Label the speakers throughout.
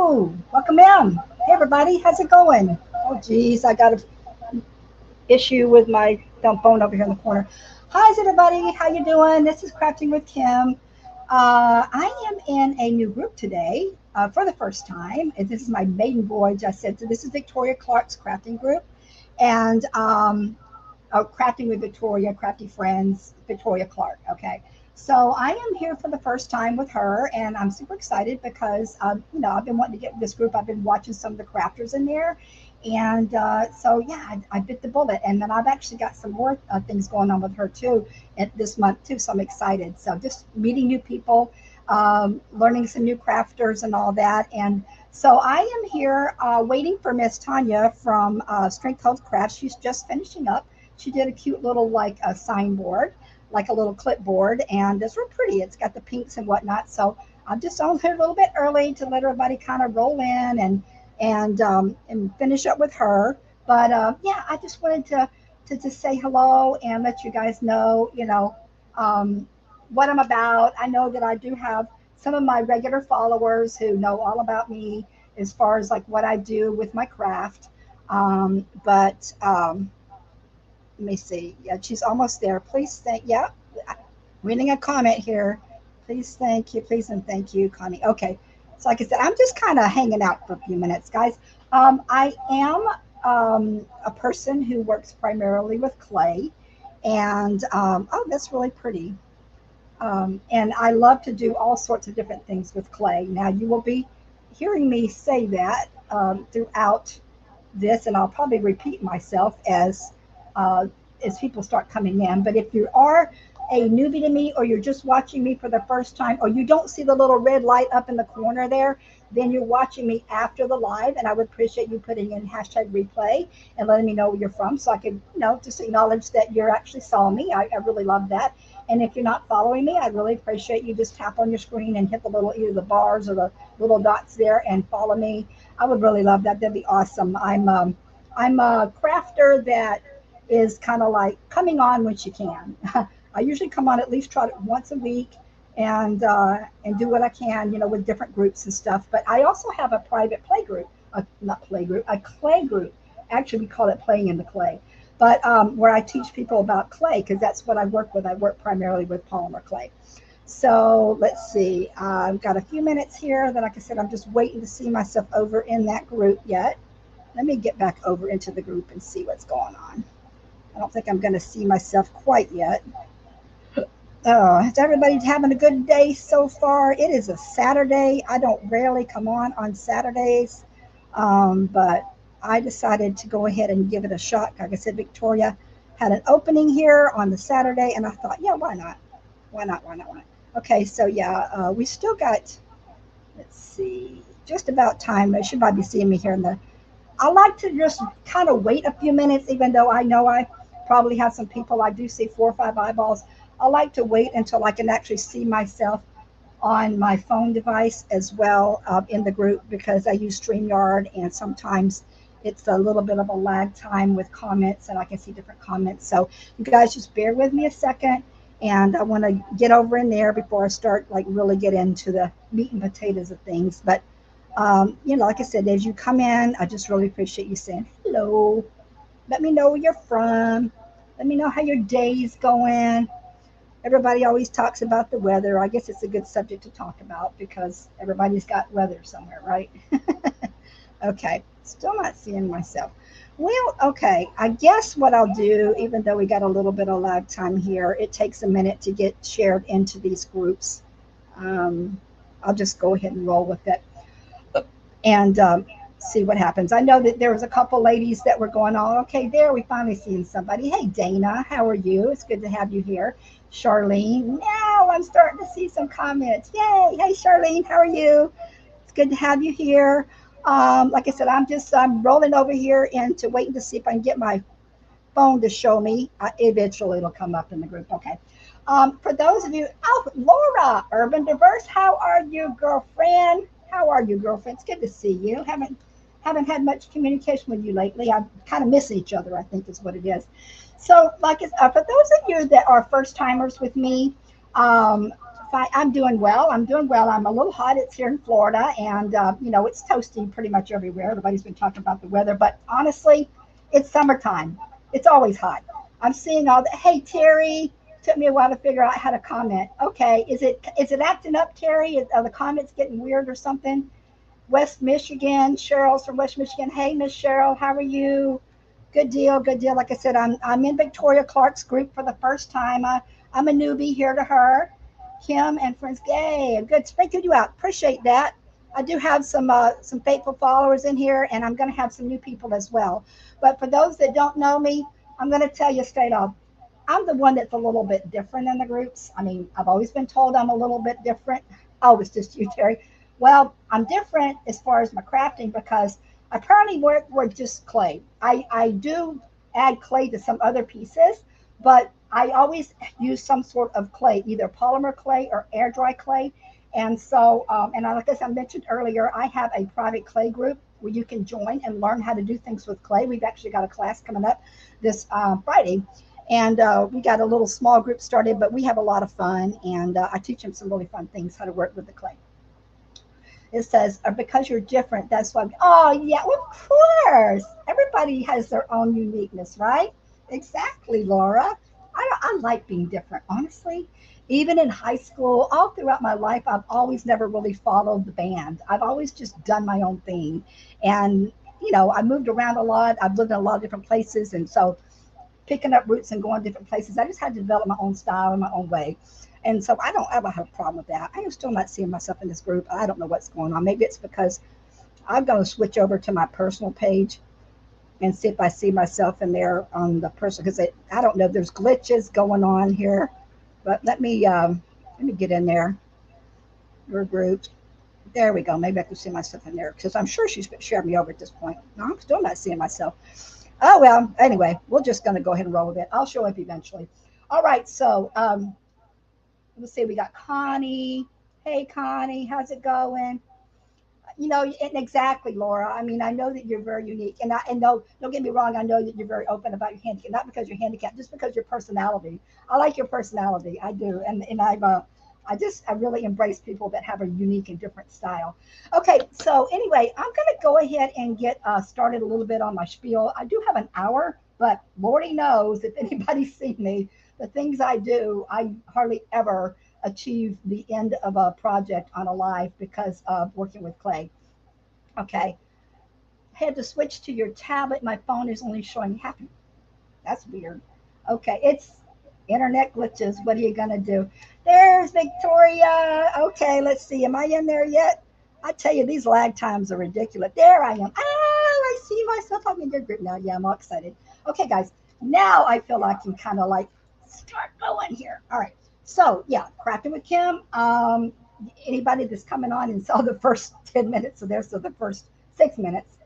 Speaker 1: Hello, welcome in. Hey everybody, how's it going? Oh geez, I got an issue with my dumb phone over here in the corner. Hi everybody, how you doing? This is Crafting with Kim. I am in a new group today for the first time. And this is my maiden voyage. I said, so this is Victoria Clark's crafting group. And Crafting with Victoria, Crafty Friends, Victoria Clark. Okay. So I am here for the first time with her, and I'm super excited because I've been wanting to get with this group. I've been watching some of the crafters in there, and so yeah, I bit the bullet. And then I've actually got some more things going on with her too this month too. So I'm excited. So just meeting new people, learning some new crafters and all that, and so I am here waiting for Miss Tanya from Strength Health Crafts. She's just finishing up. She did a cute little like a signboard, like a little clipboard, and it's real pretty. It's got the pinks and whatnot. So I'm just on here a little bit early to let everybody kind of roll in and finish up with her. But yeah, I just wanted to just say hello and let you guys know, um, what I'm about. I know that I do have some of my regular followers who know all about me as far as like what I do with my craft. But let me see. Yeah, she's almost there. Please thank. Yeah, reading a comment here. Please thank you. Please and thank you, Connie. Okay. So like I said, I'm just kind of hanging out for a few minutes, guys. I am a person who works primarily with clay, and oh, that's really pretty. And I love to do all sorts of different things with clay. Now you will be hearing me say that throughout this, and I'll probably repeat myself uh, as people start coming in. But if you are a newbie to me, or you're just watching me for the first time, or you don't see the little red light up in the corner there, then you're watching me after the live, and I would appreciate you putting in hashtag replay and letting me know where you're from, so I could, just acknowledge that you're actually saw me. I really love that. And if you're not following me, I'd really appreciate you just tap on your screen and hit the little either the bars or the little dots there and follow me. I would really love that. That'd be awesome. I'm a crafter that is kind of like coming on when she can. I usually come on at least try it once a week and do what I can, with different groups and stuff. But I also have a private play group, not play group, a clay group. Actually, we call it playing in the clay. But where I teach people about clay, because that's what I work with. I work primarily with polymer clay. So let's see. I've got a few minutes here. Then, like I said, I'm just waiting to see myself over in that group yet. Let me get back over into the group and see what's going on. I don't think I'm going to see myself quite yet. Is everybody having a good day so far? It is a Saturday. I don't rarely come on Saturdays, but I decided to go ahead and give it a shot. Like I said, Victoria had an opening here on the Saturday, and I thought, yeah, why not? Why not? Why not? Why not? Okay, so yeah, we still got, let's see, just about time. They should probably be seeing me here in the. I like to just kind of wait a few minutes, even though I know I probably have some people. I do see 4 or 5 eyeballs. I like to wait until I can actually see myself on my phone device as well in the group, because I use StreamYard, and sometimes it's a little bit of a lag time with comments, and I can see different comments. So you guys just bear with me a second, and I want to get over in there before I start like really get into the meat and potatoes of things. But like I said, as you come in, I just really appreciate you saying hello. Let me know where you're from. Let me know how your day's going. Everybody always talks about the weather. I guess it's a good subject to talk about because everybody's got weather somewhere, right? Okay, still not seeing myself. Well, okay, I guess what I'll do, even though we got a little bit of lag time here, it takes a minute to get shared into these groups. I'll just go ahead and roll with it and see what happens. I know that there was a couple ladies that were going on. Okay, there we finally seen somebody. Hey, Dana, how are you? It's good to have you here. Charlene, now I'm starting to see some comments. Yay! Hey, Charlene, how are you? It's good to have you here. Like I said, I'm rolling over here into waiting to see if I can get my phone to show me. Eventually, it'll come up in the group. Okay. For those of you, oh, Laura, Urban Diverse, how are you, girlfriend? How are you, girlfriend? It's good to see you. Haven't had much communication with you lately. I'm kind of missing each other, I think is what it is. So, for those of you that are first timers with me, Fine. I'm doing well. I'm doing well. I'm a little hot. It's here in Florida, and it's toasty pretty much everywhere. Everybody's been talking about the weather, but honestly, it's summertime. It's always hot. I'm seeing all the. Hey, Terry. Took me a while to figure out how to comment. Okay, is it acting up, Terry? Are the comments getting weird or something? West Michigan. Cheryl's from West Michigan. Hey, Miss Cheryl, how are you? Good deal, good deal. Like I said, I'm in Victoria Clark's group for the first time. I'm a newbie here to her. Kim and friends, yay, good. Sprinkle you out. Appreciate that. I do have some faithful followers in here, and I'm going to have some new people as well. But for those that don't know me, I'm going to tell you straight off. I'm the one that's a little bit different in the groups. I mean, I've always been told I'm a little bit different. Oh, it's just you, Terry. Well, I'm different as far as my crafting because I primarily work with just clay. I do add clay to some other pieces, but I always use some sort of clay, either polymer clay or air dry clay. And so, like I mentioned earlier, I have a private clay group where you can join and learn how to do things with clay. We've actually got a class coming up this Friday. And we got a little small group started, but we have a lot of fun. And I teach them some really fun things, how to work with the clay. It says, because you're different, that's why. Oh, yeah, of course. Everybody has their own uniqueness, right? Exactly, Laura. I like being different, honestly. Even in high school, all throughout my life, I've always never really followed the band. I've always just done my own thing. And, I moved around a lot. I've lived in a lot of different places. And so picking up roots and going different places, I just had to develop my own style in my own way. And so I don't ever have a problem with that. I am still not seeing myself in this group. I don't know what's going on. Maybe it's because I'm going to switch over to my personal page and see if I see myself in there on the personal, because I don't know if there's glitches going on here. But let me get in there. Your group. There we go. Maybe I can see myself in there because I'm sure she's shared me over at this point. No, I'm still not seeing myself. Oh, well, anyway, we're just going to go ahead and roll with it. I'll show up eventually. All right, so let's see. We got Connie. Hey, Connie, how's it going? And exactly, Laura. I mean, I know that you're very unique, and no, don't get me wrong. I know that you're very open about your handicap, not because you're handicapped, just because your personality. I like your personality. I do, and I really embrace people that have a unique and different style. Okay, so anyway, I'm going to go ahead and get started a little bit on my spiel. I do have an hour, but Lordy knows if anybody's seen me, the things I do, I hardly ever achieve the end of a project on a live because of working with clay. Okay, had to switch to your tablet. My phone is only showing half. That's weird. Okay, it's internet glitches. What are you gonna do? There's Victoria. Okay, let's see. Am I in there yet? I tell you, these lag times are ridiculous. There I am. I see myself. I'm in your group now. Yeah, I'm all excited. Okay, guys. Now I feel I can kind of like start going here. All right. So yeah, crafting with Kim. Anybody that's coming on and saw the first 10 minutes of this, so the first 6 minutes,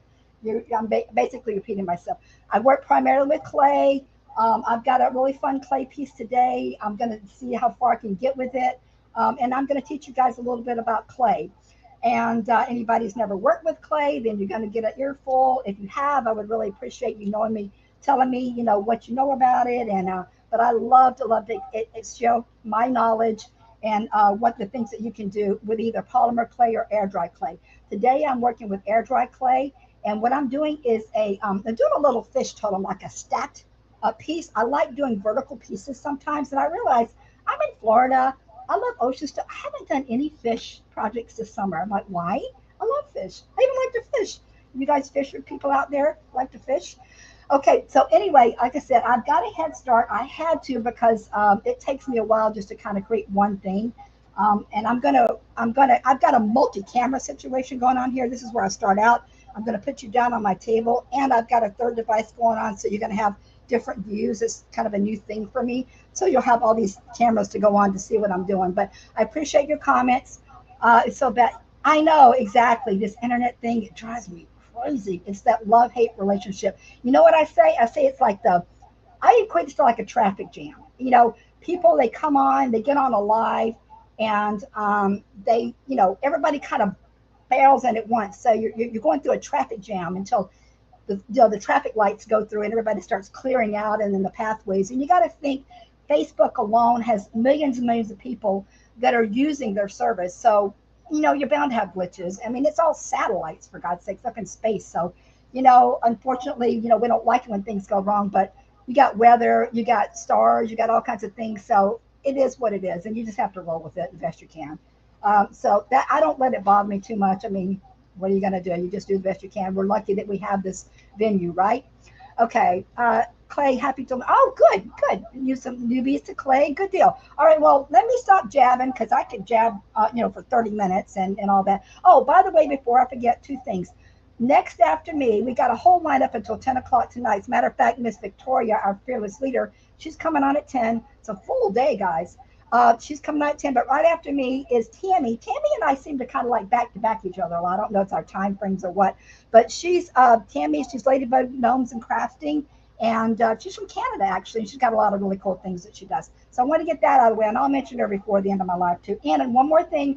Speaker 1: I'm basically repeating myself. I work primarily with clay. I've got a really fun clay piece today. I'm going to see how far I can get with it. And I'm going to teach you guys a little bit about clay. And anybody's never worked with clay, then you're going to get an earful. If you have, I would really appreciate you knowing me, telling me, what you know about it. And but I love to show my knowledge and what the things that you can do with either polymer clay or air dry clay. Today I'm working with air dry clay, and what I'm doing is I'm doing a little fish totem, like a stacked piece. I like doing vertical pieces sometimes, and I realize I'm in Florida. I love ocean stuff. I haven't done any fish projects this summer. I'm like, why? I love fish. I even like to fish. You guys fish with people out there like to fish? Okay, so anyway, like I said, I've got a head start. I had to because it takes me a while just to kind of create one thing. And I've got a multi-camera situation going on here. This is where I start out. I'm gonna put you down on my table, and I've got a third device going on, so you're gonna have different views. It's kind of a new thing for me. So you'll have all these cameras to go on to see what I'm doing. But I appreciate your comments. It's so bad. I know exactly this internet thing. It drives me crazy. It's that love-hate relationship. You know what I say? I say it's like I equate it to like a traffic jam. People, they come on, they get on a live, and everybody kind of barrels in at once. So you're going through a traffic jam until the traffic lights go through and everybody starts clearing out, and then the pathways. And you got to think Facebook alone has millions and millions of people that are using their service. So, you're bound to have glitches. I mean, it's all satellites, for God's sakes, up in space. So, unfortunately, we don't like it when things go wrong, but you got weather, you got stars, you got all kinds of things. So it is what it is, and you just have to roll with it the best you can. So that I don't let it bother me too much. I mean, what are you going to do? You just do the best you can. We're lucky that we have this venue, right? Okay. Clay, happy to. Oh, good, good. Use some newbies to Clay. Good deal. All right. Well, let me stop jabbing because I could jab, for 30 minutes and all that. Oh, by the way, before I forget, two things. Next after me, we got a whole lineup until 10 o'clock tonight. As a matter of fact, Miss Victoria, our fearless leader, she's coming on at 10. It's a full day, guys. She's coming on at 10, but right after me is Tammy. Tammy and I seem to kind of like back to back each other a lot. I don't know if it's our time frames or what, but she's Tammy. She's Ladybug Gnomes and Crafting, and she's from Canada actually. And she's got a lot of really cool things that she does. So I want to get that out of the way, and I'll mention her before the end of my live too. And one more thing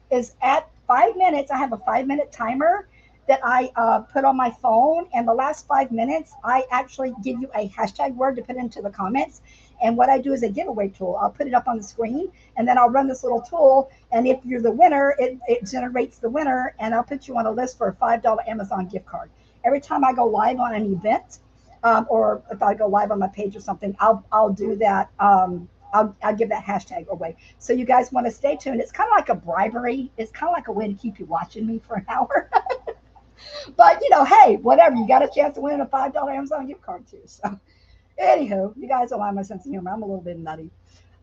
Speaker 1: is at 5 minutes, I have a 5 minute timer that I put on my phone. And the last 5 minutes, I actually give you a hashtag word to put into the comments. And what I do is a giveaway tool. I'll put it up on the screen, and then I'll run this little tool. And if you're the winner, it generates the winner, and I'll put you on a list for a $5 Amazon gift card. Every time I go live on an event, or if I go live on my page or something, I'll do that. I'll give that hashtag away. So you guys want to stay tuned. It's kind of like a bribery. It's kind of like a way to keep you watching me for an hour. But hey, whatever. You got a chance to win a $5 Amazon gift card too. So, anywho, you guys don't like my sense of humor. I'm a little bit nutty.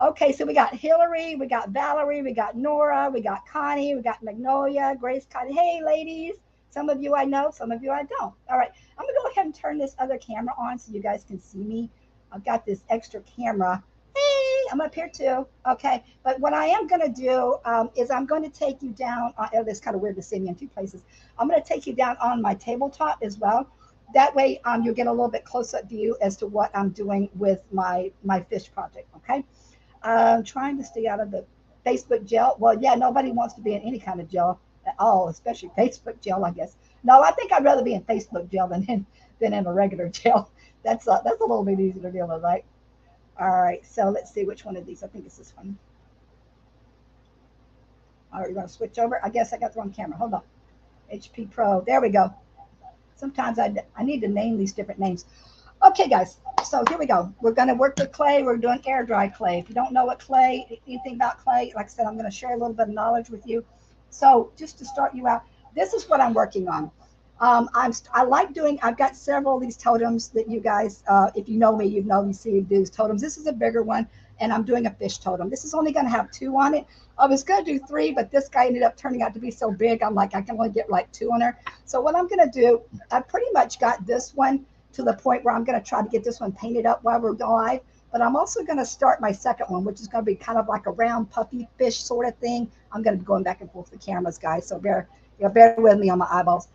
Speaker 1: Okay, so we got Hillary, we got Valerie, we got Nora, we got Connie, we got Magnolia, Grace, Connie. Hey, ladies. Some of you I know, some of you I don't. All right, I'm gonna go ahead and turn this other camera on so you guys can see me. I've got this extra camera. Hey, I'm up here too. Okay, but what I am going to do is I'm going to take you down. Oh, it's kind of weird to see me in two places. I'm going to take you down on my tabletop as well. That way, you'll get a little bit close-up view as to what I'm doing with my fish project. Okay, I'm trying to stay out of the Facebook jail. Well, yeah, nobody wants to be in any kind of jail at all, especially Facebook jail, I guess. No, I think I'd rather be in Facebook jail than in a regular jail. That's a little bit easier to deal with, right? All right, so let's see which one of these. I think it's this one. All right, you're going to switch over. I guess I got the wrong camera. Hold on. HP Pro. There we go. Sometimes I need to name these different names. Okay, guys. So here we go. We're going to work with clay. We're doing air dry clay. If you don't know what clay, anything about clay, like I said, I'm going to share a little bit of knowledge with you. So just to start you out, this is what I'm working on. I like doing, I've got several of these totems that you guys, if you know me, you know you see these totems. This is a bigger one, and I'm doing a fish totem. This is only going to have 2 on it. I was going to do 3, but this guy ended up turning out to be so big, I'm like, I can only get like 2 on there. So what I'm going to do, I pretty much got this one to the point where I'm going to try to get this one painted up while we're live. But I'm also going to start my second one, which is going to be kind of like a round puffy fish sort of thing. I'm going to be going back and forth with the cameras, guys, so bear with me on my eyeballs.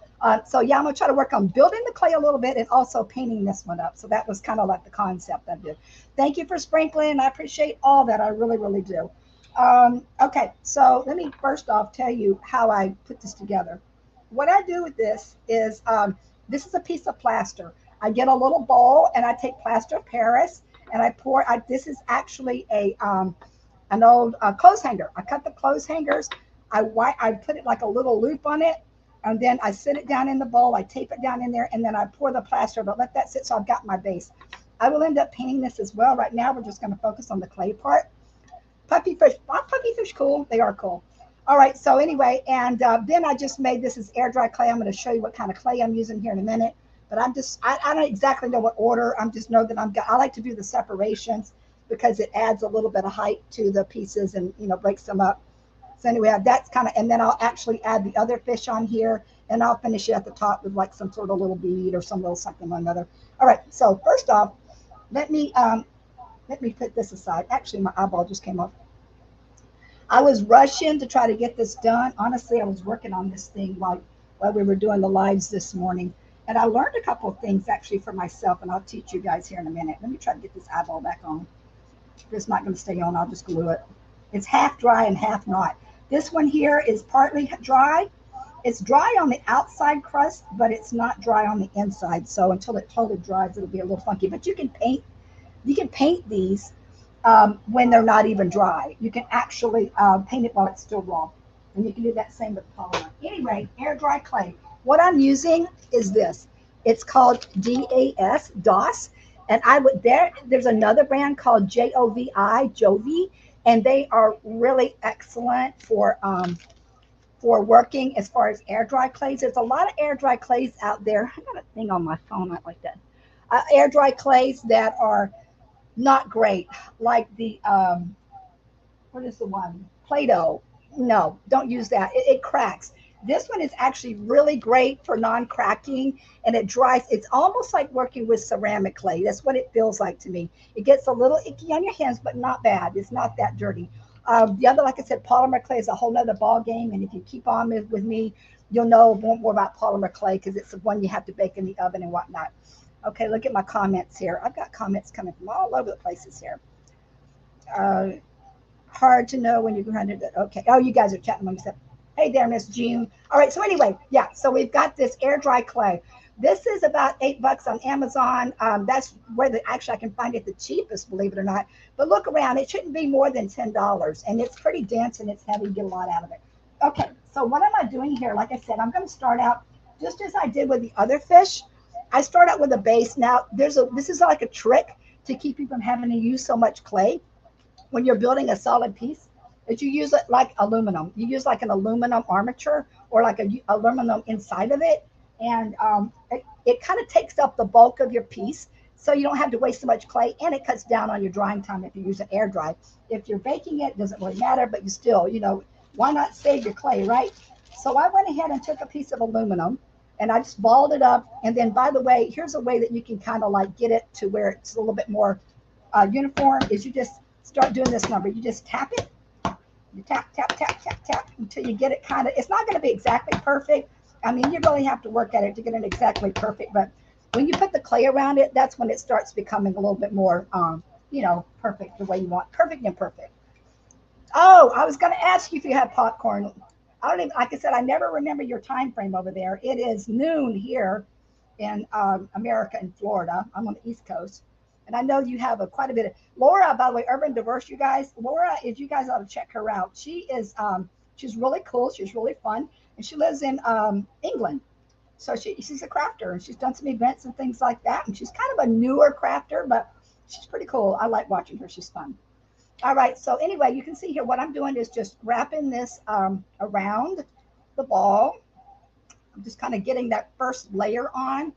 Speaker 1: So yeah, I'm going to try to work on building the clay a little bit and also painting this one up. So that was kind of like the concept I did. Thank you for sprinkling. I appreciate all that. I really, really do. Okay, so let me first off tell you how I put this together. What I do with this is, this is a piece of plaster. I get a little bowl and I take plaster of Paris and I pour, this is actually an old clothes hanger. I cut the clothes hangers. I put it like a little loop on it, and then I sit it down in the bowl. I tape it down in there, and then I pour the plaster, but let that sit so I've got my base. I will end up painting this as well. Right now, we're just going to focus on the clay part. Puppy fish, aren't puppy fish cool? They are cool. All right, so anyway, and then I just made this as air dry clay. I'm going to show you what kind of clay I'm using here in a minute, but I don't exactly know what order. I just know that I like to do the separations because it adds a little bit of height to the pieces and, breaks them up. So anyway, that's kind of, and then I'll actually add the other fish on here, and I'll finish it at the top with like some sort of little bead or some little something or another. All right, so first off, let me put this aside. Actually, my eyeball just came off. I was rushing to try to get this done. Honestly, I was working on this thing while we were doing the lives this morning, and I learned a couple of things actually for myself, and I'll teach you guys here in a minute. Let me try to get this eyeball back on. If it's not going to stay on, I'll just glue it. It's half dry and half not. This one here is partly dry. It's dry on the outside crust, but it's not dry on the inside. So until it totally dries, it'll be a little funky. But you can paint these when they're not even dry. You can actually paint it while it's still raw. And you can do that same with polymer. Anyway, air dry clay. What I'm using is this. It's called DAS. And I would there's another brand called Jovi, and they are really excellent for working as far as air dry clays. There's a lot of air dry clays out there. I got a thing on my phone like that. Air dry clays that are not great, like the what is the one? Play-Doh. No, don't use that. It cracks. This one is actually really great for non-cracking, and it dries. It's almost like working with ceramic clay. That's what it feels like to me. It gets a little icky on your hands, but not bad. It's not that dirty. The other, like I said, polymer clay is a whole nother ball game. And if you keep on with me, you'll know more about polymer clay because it's the one you have to bake in the oven and whatnot. Okay, look at my comments here. I've got comments coming from all over the places here. Uh, Hard to know when you're going to. Okay. Oh, you guys are chatting among yourself. Hey there, Miss June. All right. So anyway, yeah. So we've got this air dry clay. This is about $8 on Amazon. That's where actually I can find it the cheapest, believe it or not. But look around. It shouldn't be more than $10, and it's pretty dense and it's heavy. You get a lot out of it. Okay. So what am I doing here? Like I said, I'm going to start out just as I did with the other fish. I start out with a base. Now this is like a trick to keep you from having to use so much clay when you're building a solid piece, is you use it like aluminum. You use like an aluminum armature or like a aluminum inside of it. And it kind of takes up the bulk of your piece. So you don't have to waste so much clay, and it cuts down on your drying time if you use an air dry. If you're baking it, it doesn't really matter, but you still, why not save your clay, right? So I went ahead and took a piece of aluminum and I just balled it up. And then, by the way, here's a way that you can kind of like get it to where it's a little bit more uniform is you just start doing this number. You just tap it. You tap, tap, tap, tap, tap until you get it kind of, it's not going to be exactly perfect. I mean, you really have to work at it to get it exactly perfect. But when you put the clay around it, that's when it starts becoming a little bit more, perfect the way you want. Perfect and perfect. Oh, I was going to ask you if you had popcorn. I don't even, like I said, I never remember your time frame over there. It is noon here in America in Florida. I'm on the East Coast. And I know you have quite a bit of Laura, by the way, Urban Diverse, you guys. Laura, if you guys ought to check her out. She is she's really cool. She's really fun. And she lives in England. So she's a crafter and she's done some events and things like that. And she's kind of a newer crafter, but she's pretty cool. I like watching her. She's fun. All right. So anyway, you can see here what I'm doing is just wrapping this around the ball. I'm just kind of getting that first layer on.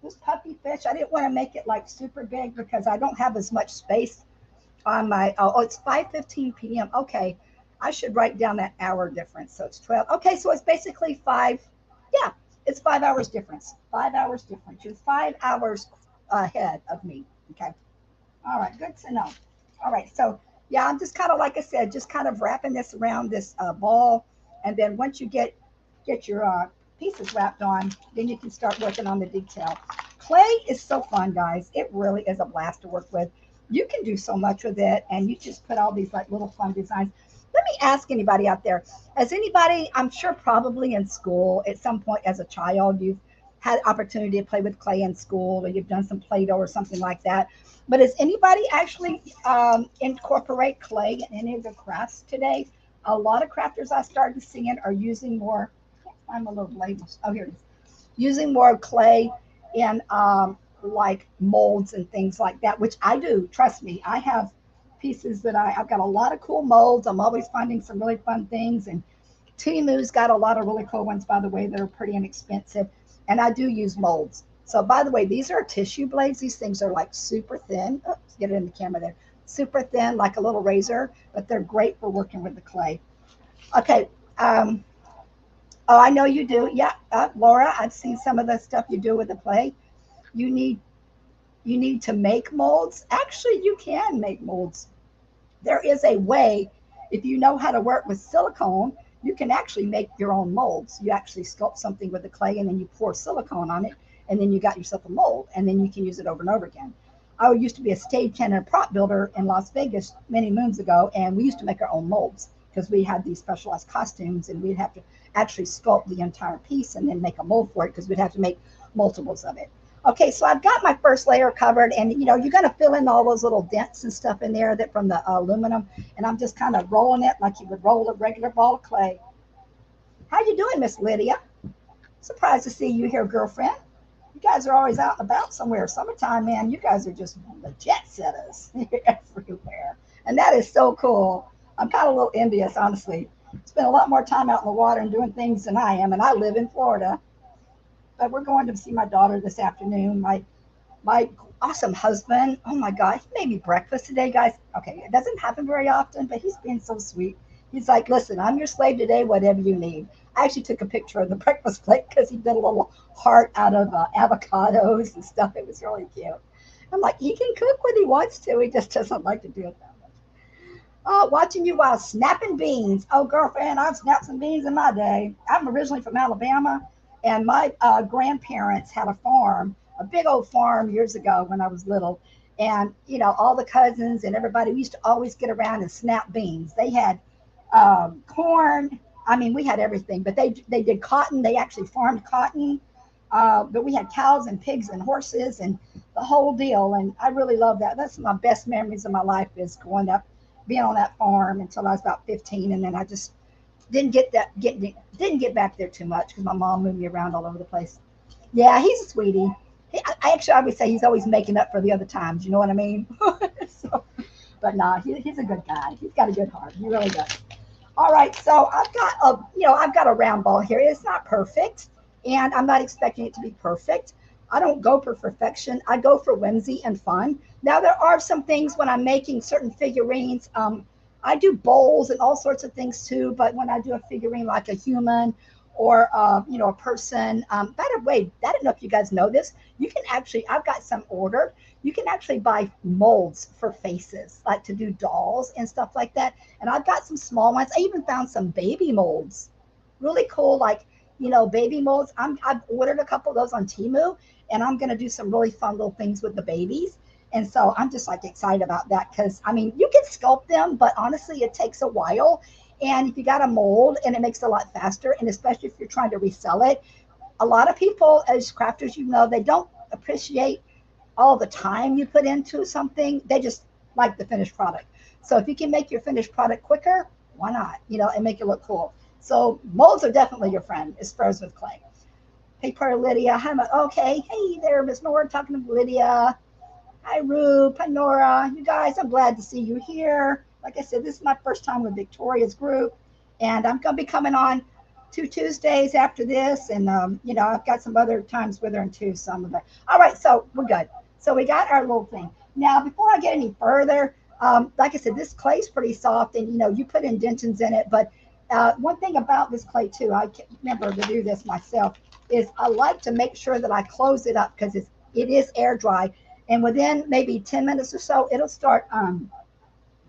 Speaker 1: This puppy fish, I didn't want to make it like super big because I don't have as much space on my, it's 5:15 p.m. Okay, I should write down that hour difference. So it's 12. Okay, so it's basically yeah, it's 5 hours difference. 5 hours difference. You're 5 hours ahead of me. Okay. All right, good to know. All right, so yeah, I'm just kind of, like I said, just kind of wrapping this around this ball. And then once you get your pieces wrapped on, then you can start working on the detail. Clay is so fun, guys. It really is a blast to work with. You can do so much with it, and you just put all these like little fun designs. Let me ask anybody out there, has anybody, I'm sure probably in school at some point as a child, you've had opportunity to play with clay in school, or you've done some Play-Doh or something like that. But has anybody actually incorporate clay in any of the crafts today? A lot of crafters I started seeing are using more, I can't find my little labels. Oh, here it is. Using more clay in like molds and things like that, which I do. Trust me, I have pieces that I've got a lot of cool molds. I'm always finding some really fun things. And Timu's got a lot of really cool ones, by the way, that are pretty inexpensive. And I do use molds. So, by the way, these are tissue blades. These things are like super thin. Oops, get it in the camera there. Super thin, like a little razor, but they're great for working with the clay. Okay. Oh, I know you do. Yeah, Laura, I've seen some of the stuff you do with the clay. You need to make molds. Actually, you can make molds. There is a way, if you know how to work with silicone, you can actually make your own molds. You actually sculpt something with the clay and then you pour silicone on it, and then you got yourself a mold, and then you can use it over and over again. I used to be a stagehand and a prop builder in Las Vegas many moons ago, and we used to make our own molds because we had these specialized costumes, and we'd have to actually sculpt the entire piece and then make a mold for it because we'd have to make multiples of it. Okay, so I've got my first layer covered, and you know, you're going to fill in all those little dents and stuff in there that from the aluminum, and I'm just kind of rolling it like you would roll a regular ball of clay. How you doing, Miss Lydia? Surprised to see you here, girlfriend. You guys are always out and about somewhere. Summertime, man, you guys are just the jet setters. You're everywhere. And that is so cool. I'm kind of a little envious, honestly. Spend a lot more time out in the water and doing things than I am, and I live in Florida. But we're going to see my daughter this afternoon. My awesome husband. Oh my God, he made me breakfast today, guys. Okay, it doesn't happen very often, but he's being so sweet. He's like, listen, I'm your slave today, whatever you need. I actually took a picture of the breakfast plate because he did a little heart out of avocados and stuff. It was really cute. I'm like, he can cook when he wants to. He just doesn't like to do it that much. Oh, watching you while snapping beans. Oh, girlfriend, I've snapped some beans in my day. I'm originally from Alabama, and my grandparents had a farm, a big old farm years ago when I was little. And, you know, all the cousins and everybody, we used to always get around and snap beans. They had corn. I mean, we had everything, but they did cotton. They actually farmed cotton. But we had cows and pigs and horses and the whole deal. And I really love that. That's my best memories of my life is growing up, being on that farm until I was about 15. And then I just didn't get back there too much because my mom moved me around all over the place. Yeah, he's a sweetie. I would say he's always making up for the other times. You know what I mean? So, but nah, he's a good guy. He's got a good heart. He really does. All right, so I've got a round ball here. It's not perfect, and I'm not expecting it to be perfect. I don't go for perfection. I go for whimsy and fun. Now there are some things when I'm making certain figurines. I do bowls and all sorts of things too. But when I do a figurine like a human or a person, by the way, I don't know if you guys know this. You can actually, I've got some ordered. You can actually buy molds for faces, like to do dolls and stuff like that. And I've got some small ones. I even found some baby molds, really cool, like baby molds. I've ordered a couple of those on Temu, and I'm gonna do some really fun little things with the babies. And so I'm just like excited about that because I mean you can sculpt them, but honestly it takes a while. And if you got a mold, and it makes it a lot faster, and especially if you're trying to resell it, a lot of people as crafters, they don't appreciate all the time you put into something. They just like the finished product. So if you can make your finished product quicker, why not? And make it look cool. So molds are definitely your friend as far as with clay. Hey, poor Lydia. Hi, okay. Hey there, Miss Nora, talking to Lydia. Hi, Rube. Hi, Nora. You guys, I'm glad to see you here. Like I said, this is my first time with Victoria's group, and I'm going to be coming on 2 Tuesdays after this, and I've got some other times with her and two some of that. All right, so we're good. So we got our little thing. Now, before I get any further, like I said, this clay is pretty soft, and you put indentions in it. But one thing about this clay too, I can't remember to do this myself, is I like to make sure that I close it up because it is air dry, and within maybe 10 minutes or so, it'll start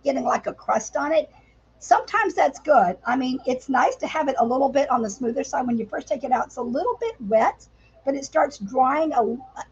Speaker 1: getting like a crust on it. Sometimes that's good. I mean, it's nice to have it a little bit on the smoother side. When you first take it out, it's a little bit wet, but it starts drying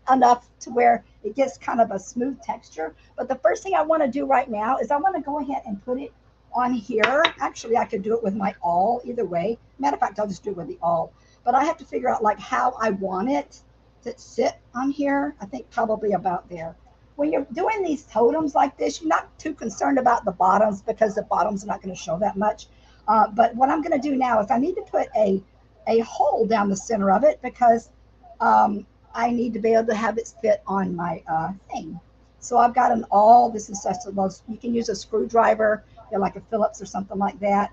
Speaker 1: enough to where it gets kind of a smooth texture. But the first thing I want to do right now is I want to go ahead and put it on here. Actually, I could do it with my awl either way. Matter of fact, I'll just do it with the awl. But I have to figure out like how I want it to sit on here. I think probably about there. When you're doing these totems like this, you're not too concerned about the bottoms because the bottoms are not going to show that much. But what I'm going to do now is I need to put a hole down the center of it because I need to be able to have it fit on my thing. So I've got an awl. This is such a most, you can use a screwdriver, like a Phillips or something like that.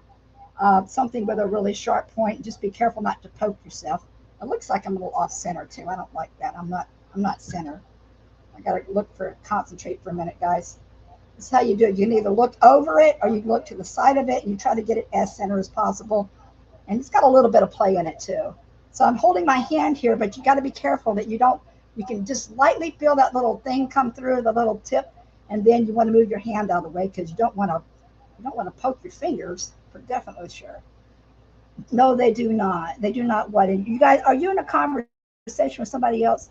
Speaker 1: Something with a really sharp point. Just be careful not to poke yourself. It looks like I'm a little off center too. I don't like that. I'm not center. I gotta concentrate for a minute, guys. This is how you do it. You can either look over it or you can look to the side of it and you try to get it as center as possible. And it's got a little bit of play in it too. So I'm holding my hand here, but you got to be careful that you can just lightly feel that little thing come through, the little tip, and then you want to move your hand out of the way because you don't want to poke your fingers, for definitely sure. No, they do not. They do not. What? You guys, are you in a conversation with somebody else,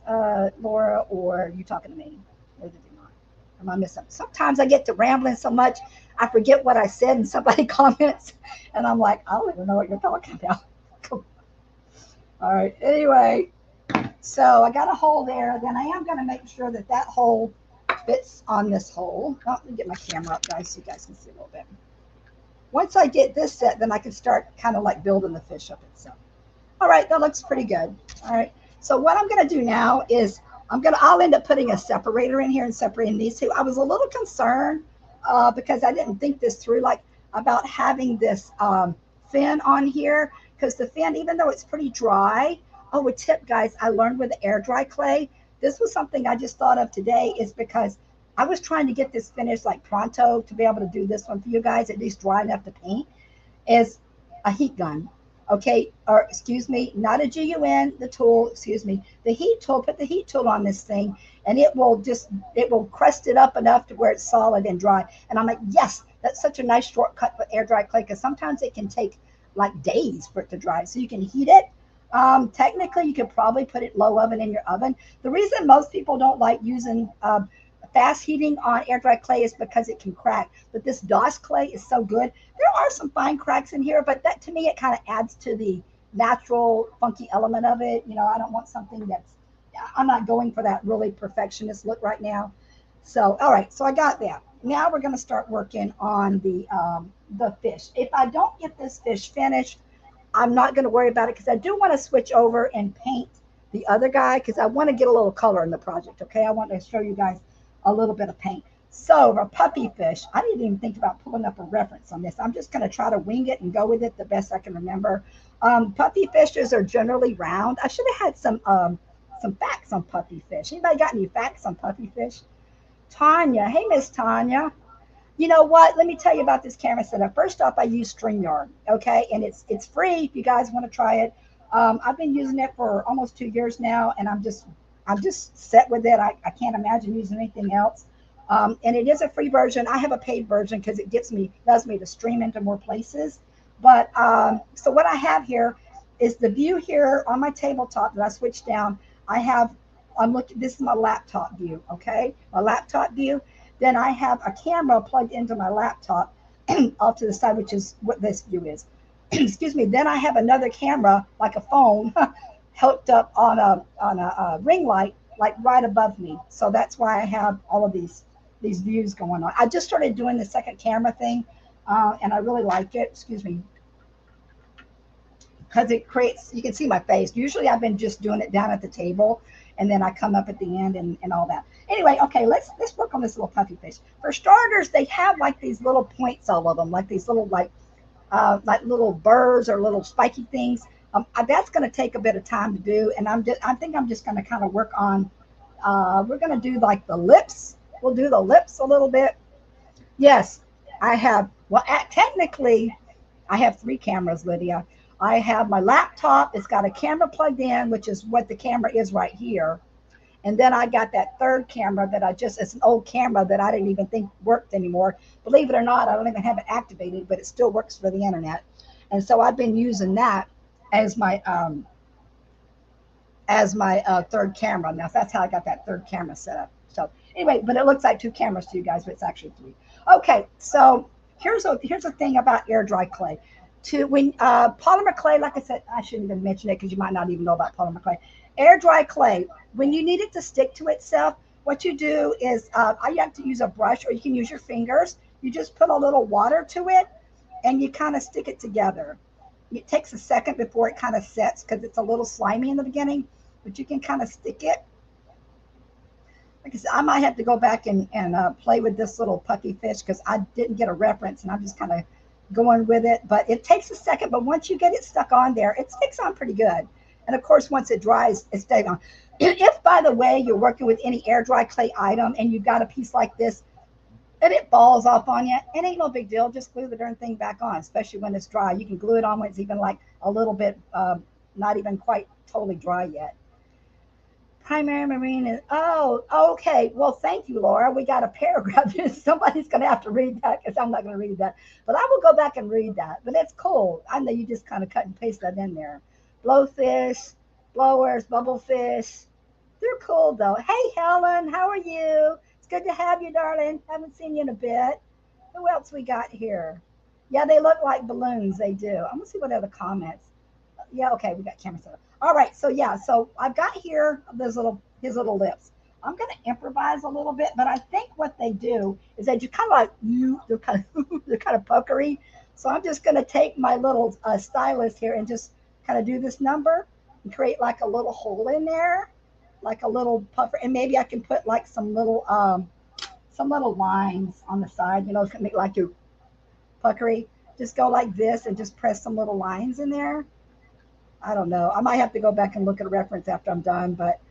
Speaker 1: Laura, or are you talking to me? Or did you not? Am I missing? Sometimes I get to rambling so much, I forget what I said, and somebody comments, and I'm like, I don't even know what you're talking about. All right. Anyway, So I got a hole there. Then I am going to make sure that that hole fits on this hole. Oh, let me get my camera up, guys, so you guys can see a little bit. Once I get this set, then I can start kind of like building the fish up itself. All right, that looks pretty good. All right, so what I'm going to do now is I'll end up putting a separator in here and separating these two. I was a little concerned because I didn't think this through, like about having this fin on here, because the fin, even though it's pretty dry. Oh, a tip, guys, I learned with the air dry clay. This was something I just thought of today, is because I was trying to get this finished like pronto to be able to do this one for you guys, at least dry enough to paint, is a heat gun. Okay, or excuse me, not a GUN, the tool, excuse me, the heat tool. Put the heat tool on this thing and it will crust it up enough to where it's solid and dry. And I'm like, yes, that's such a nice shortcut for air dry clay, because sometimes it can take like days for it to dry. So you can heat it. Technically, you could probably put it low oven in your oven. The reason most people don't like using fast heating on air dry clay is because it can crack. But this DOS clay is so good. There are some fine cracks in here, but that, to me, it kind of adds to the natural funky element of it. You know, I don't want something that's, I'm not going for that really perfectionist look right now. So, all right, so I got that. Now we're going to start working on the fish. If I don't get this fish finished, I'm not going to worry about it, because I do want to switch over and paint the other guy, because I want to get a little color in the project. Okay, I want to show you guys a little bit of paint. So a puppy fish, I didn't even think about pulling up a reference on this. I'm just going to try to wing it and go with it the best I can remember. Puppy fishes are generally round. I should have had some facts on puppy fish. Anybody got any facts on puppy fish? Tanya, hey Miss Tanya. You know what? Let me tell you about this camera setup. First off, I use StreamYard, okay, and it's free if you guys want to try it. I've been using it for almost 2 years now, and I'm just set with it. I can't imagine using anything else. And it is a free version. I have a paid version because it allows me to stream into more places. But so what I have here is the view here on my tabletop that I switched down. I'm looking. This is my laptop view. Okay, my laptop view. Then I have a camera plugged into my laptop off to the side, which is what this view is. Excuse me. Then I have another camera, like a phone, hooked up on a ring light, like right above me. So that's why I have all of these views going on. I just started doing the second camera thing, and I really like it. Excuse me. Because it creates, you can see my face. Usually I've been just doing it down at the table, and then I come up at the end and all that. Anyway, okay, let's work on this little puffy fish. For starters, they have like these little points all of them, like these little like little burrs or little spiky things. That's going to take a bit of time to do, and I think I'm just going to kind of work on. We're going to do like the lips. We'll do the lips a little bit. Yes, I have. Well, technically, I have 3 cameras, Lydia. I have my laptop. It's got a camera plugged in, which is what the camera is right here. And then I got that third camera that it's an old camera that I didn't even think worked anymore. Believe it or not, I don't even have it activated, but it still works for the internet. And so I've been using that as my third camera. Now that's how I got that third camera set up. So anyway, but it looks like 2 cameras to you guys, but it's actually 3. Okay, so here's a thing about air dry clay. When polymer clay, like I said, I shouldn't even mention it because you might not even know about polymer clay. Air dry clay, when you need it to stick to itself, what you do is you have to use a brush, or you can use your fingers. You just put a little water to it, and you kind of stick it together. It takes a second before it kind of sets because it's a little slimy in the beginning, but you can kind of stick it. Like I said, I might have to go back and play with this little puffy fish because I didn't get a reference, and I'm just kind of going with it. But it takes a second, but once you get it stuck on there, it sticks on pretty good. And of course, once it dries, it stays on. If, by the way, you're working with any air dry clay item and you've got a piece like this and it falls off on you, it ain't no big deal. Just glue the darn thing back on, especially when it's dry. You can glue it on when it's even like a little bit, not even quite totally dry yet. Primary marine is, oh, okay. Well, thank you, Laura. We got a paragraph. Somebody's going to have to read that because I'm not going to read that. But I will go back and read that. But it's cool. I know you just kind of cut and paste that in there. Blowfish, blowers, bubblefish. They're cool, though. Hey, Helen, how are you? It's good to have you, darling. Haven't seen you in a bit. Who else we got here? Yeah, they look like balloons. They do. I'm going to see what other comments. Yeah, okay, we got camera set up. All right, so yeah, so I've got here his little lips. I'm gonna improvise a little bit, but I think what they do is they just kind of like you. They're kind of they're kind of puckery. So I'm just gonna take my little stylus here and just kind of do this number and create like a little hole in there, like a little puffer, and maybe I can put like some little lines on the side. You know, it's gonna make like your puckery. Just go like this and just press some little lines in there. I don't know. I might have to go back and look at a reference after I'm done, but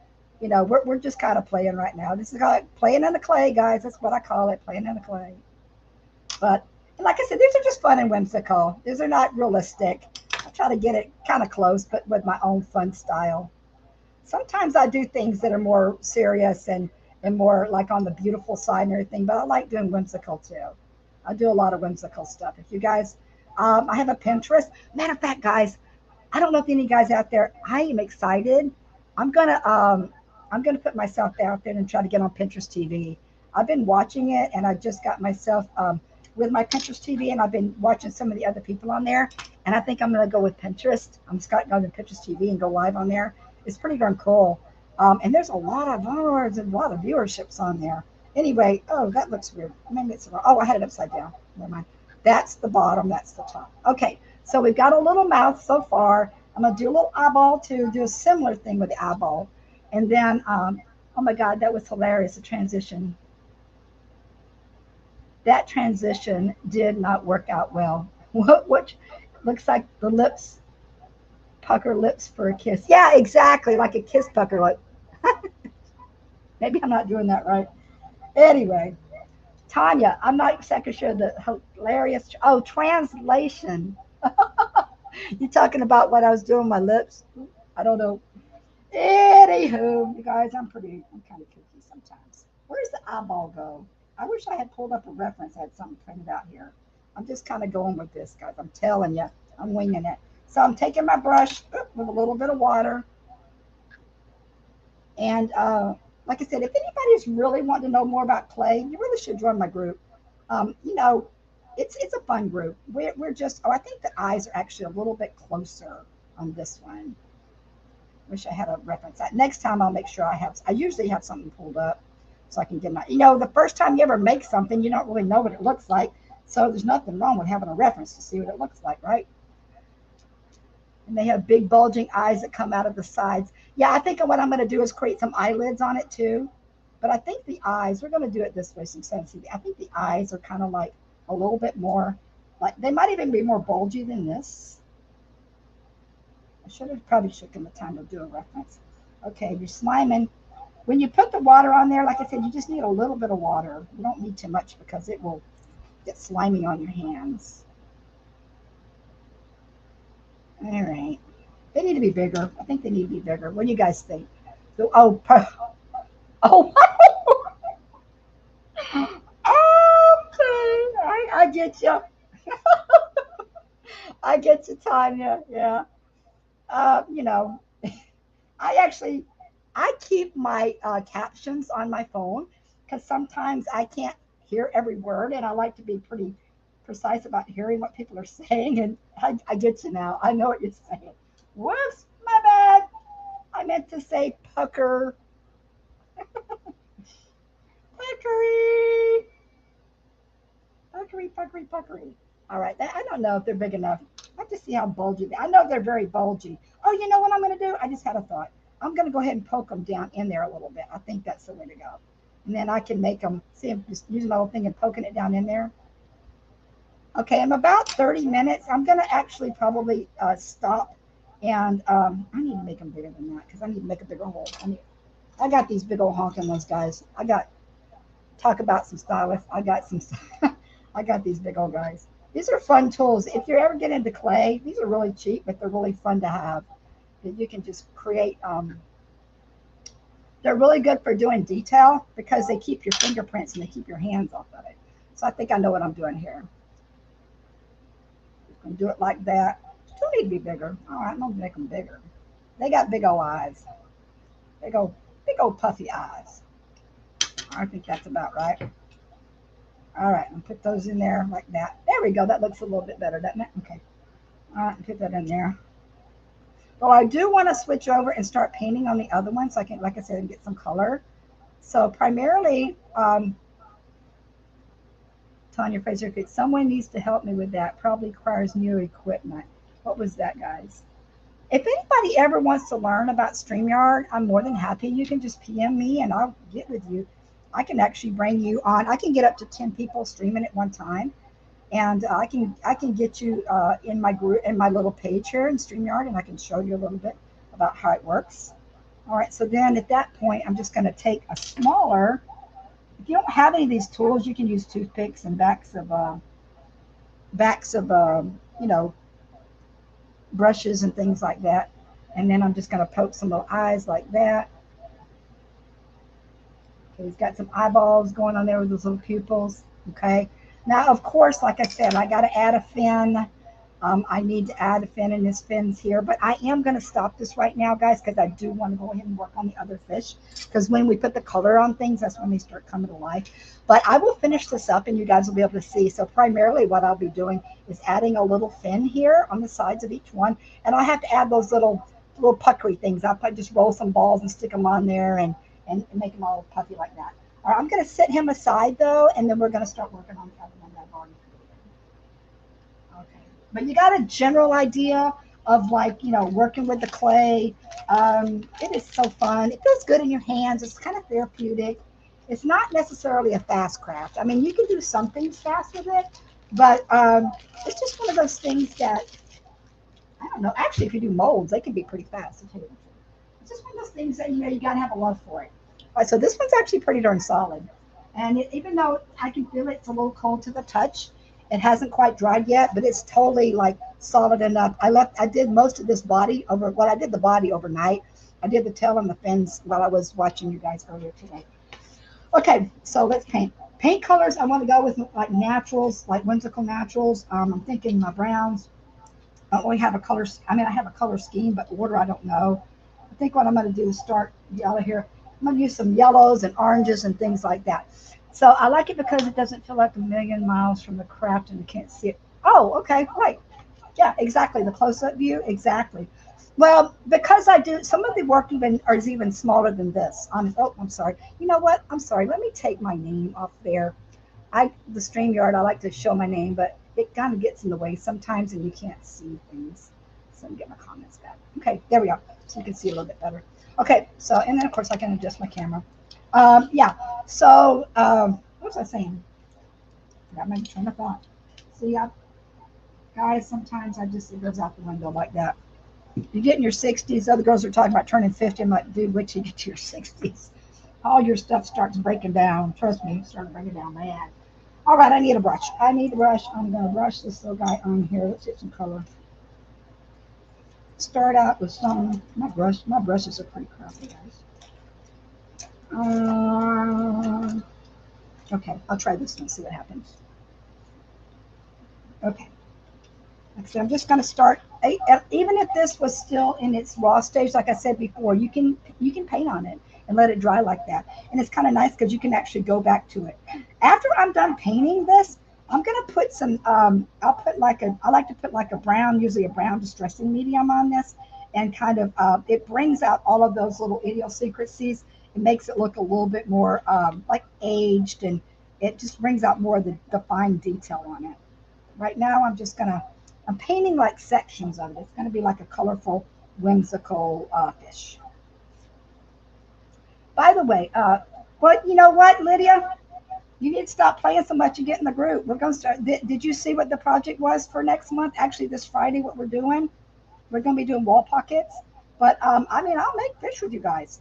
Speaker 1: you know, we're just kind of playing right now. This is like playing in the clay, guys. That's what I call it, playing in the clay. But like I said, these are just fun and whimsical. These are not realistic. I try to get it kind of close, but with my own fun style. Sometimes I do things that are more serious and more like on the beautiful side and everything, but I like doing whimsical too. I do a lot of whimsical stuff. If you guys, I have a Pinterest. Matter of fact, guys, I don't know if any guys out there. I am excited. I'm gonna um, I'm gonna put myself out there and try to get on Pinterest TV. I've been watching it, and I just got myself with my Pinterest TV, and I've been watching some of the other people on there. And I think I'm gonna go with Pinterest. I'm just gonna go to Pinterest TV and go live on there. It's pretty darn cool. And there's a lot of followers and a lot of viewerships on there. Anyway, oh, that looks weird. Maybe it's wrong. Oh, I had it upside down. Never mind. That's the bottom. That's the top. Okay. So we've got a little mouth so far. I'm going to do a little eyeball too, do a similar thing with the eyeball. And then, oh my God, that was hilarious, the transition. That transition did not work out well. What looks like the lips, pucker lips for a kiss. Yeah, exactly, like a kiss pucker. Like, maybe I'm not doing that right. Anyway, Tanya, I'm not exactly sure the hilarious. Oh, translation. You talking about what I was doing with my lips? I don't know. Anywho, you guys, I'm kind of kooky sometimes. Where's the eyeball go? I wish I had pulled up a reference. I had something printed out here. I'm just kind of going with this, guys. I'm telling you, I'm winging it. So I'm taking my brush with a little bit of water. And like I said, if anybody's really wanting to know more about clay, you really should join my group. You know, it's a fun group. We're just, oh, I think the eyes are actually a little bit closer on this one. Wish I had a reference. Next time I'll make sure I usually have something pulled up so I can get my, you know, the first time you ever make something, you don't really know what it looks like. So there's nothing wrong with having a reference to see what it looks like, right? And they have big bulging eyes that come out of the sides. Yeah, I think what I'm going to do is create some eyelids on it too. But I think the eyes, we're going to do it this way so you can see. I think the eyes are kind of like a little bit more, like they might even be more bulgy than this. I should have probably taken the time to do a reference. Okay, you're sliming. When you put the water on there, like I said, you just need a little bit of water. You don't need too much because it will get slimy on your hands. All right. They need to be bigger. I think they need to be bigger. What do you guys think? So, oh, oh, okay. I get you. I get you, Tanya. Yeah. You know, I actually I keep my captions on my phone because sometimes I can't hear every word, and I like to be pretty precise about hearing what people are saying. And I get you now. I know what you're saying. Whoops, my bad. I meant to say pucker, puckery, puckery, puckery, puckery. All right, I don't know if they're big enough. I have to see how bulgy they. I know they're very bulgy. Oh, you know what I'm going to do? I just had a thought. I'm going to go ahead and poke them down in there a little bit. I think that's the way to go. And then I can make them. See, I'm just using my little thing and poking it down in there. Okay, I'm about 30 minutes. I'm going to actually probably stop. And I need to make them bigger than that because I need to make a bigger hole. I got these big old honking ones, guys. I got talk about some stylists. I got some. I got these big old guys. These are fun tools. If you ever get into clay, these are really cheap, but they're really fun to have. That you can just create. They're really good for doing detail because they keep your fingerprints and they keep your hands off of it. So I think I know what I'm doing here. I'm gonna do it like that. Still need to be bigger. All right, I'm gonna make them bigger. They got big old eyes. Big old puffy eyes. I think that's about right. All right, and put those in there like that. There we go. That looks a little bit better, doesn't it? Okay. All right, put that in there. But I do want to switch over and start painting on the other ones so I can, like I said, get some color. So primarily, Tanya Fraser, if someone needs to help me with that, probably requires new equipment. What was that, guys? If anybody ever wants to learn about StreamYard, I'm more than happy. You can just PM me and I'll get with you. I can actually bring you on. I can get up to 10 people streaming at one time, and I can get you in my group, in my little page here in StreamYard, and I can show you a little bit about how it works. All right, so then at that point, I'm just going to take a smaller. If you don't have any of these tools, you can use toothpicks and backs of you know, brushes and things like that. And then I'm just going to poke some little eyes like that. Okay, he's got some eyeballs going on there with those little pupils. Okay. Now, of course, like I said, I got to add a fin. I need to add a fin, and this fin's here. But I am going to stop this right now, guys, because I do want to go ahead and work on the other fish. Because when we put the color on things, that's when they start coming to life. But I will finish this up, and you guys will be able to see. So primarily what I'll be doing is adding a little fin here on the sides of each one. And I have to add those little puckery things. I'll just roll some balls and stick them on there and make them all puffy like that. All right, I'm going to set him aside, though, and then we're going to start working on the other one that I've already created. Okay. But you got a general idea of, like, you know, working with the clay. It is so fun. It feels good in your hands. It's kind of therapeutic. It's not necessarily a fast craft. I mean, you can do some things fast with it, but it's just one of those things that, I don't know. Actually, if you do molds, they can be pretty fast. I'll tell you the truth. It's just one of those things that, you know, you got to have a love for it. All right, so this one's actually pretty darn solid. And even though I can feel it's a little cold to the touch, it hasn't quite dried yet, but it's totally like solid enough. I did most of this body over, well, I did the body overnight. I did the tail and the fins while I was watching you guys earlier today. Okay, so let's paint. Paint colors, I want to go with like naturals, like whimsical naturals. I'm thinking my browns. I don't really have a color, I mean, I have a color scheme, but order I don't know. I think what I'm going to do is start yellow here. I'm going to use some yellows and oranges and things like that. So I like it because it doesn't feel like a million miles from the craft and you can't see it. Oh, okay, right. Yeah, exactly. The close-up view, exactly. Well, because I do, some of the work is even smaller than this. Oh, I'm sorry. You know what? I'm sorry. Let me take my name off there. The StreamYard, I like to show my name, but it kind of gets in the way sometimes and you can't see things. So let me get my comments back. Okay, there we go. So you can see a little bit better. Okay, so, and then of course I can adjust my camera. Yeah, so, what was I saying? I got my train of thought. See, guys, sometimes it goes out the window like that. You get in your 60s, other girls are talking about turning 50. I'm like, dude, wait till you get to your 60s. All your stuff starts breaking down. Trust me, it starts breaking down bad. All right, I need a brush. I'm going to brush this little guy on here. Let's get some color. Start out with some, my brushes are pretty crappy, guys. Okay, I'll try this one, see what happens. Okay. So I'm just going to start, even if this was still in its raw stage, like I said before, you can paint on it and let it dry like that. And it's kind of nice because you can actually go back to it. After I'm done painting this, I'm going to put some, I like to put like a brown, usually a brown distressing medium on this. And kind of, it brings out all of those little idiosyncrasies. It makes it look a little bit more like aged, and it just brings out more of the fine detail on it. Right now, I'm painting like sections of it. It's going to be like a colorful, whimsical fish. By the way, but you know what, Lydia? You need to stop playing so much and get in the group. We're going to start. Did you see what the project was for next month? Actually, this Friday, what we're doing? We're going to be doing wall pockets. But I mean, I'll make fish with you guys.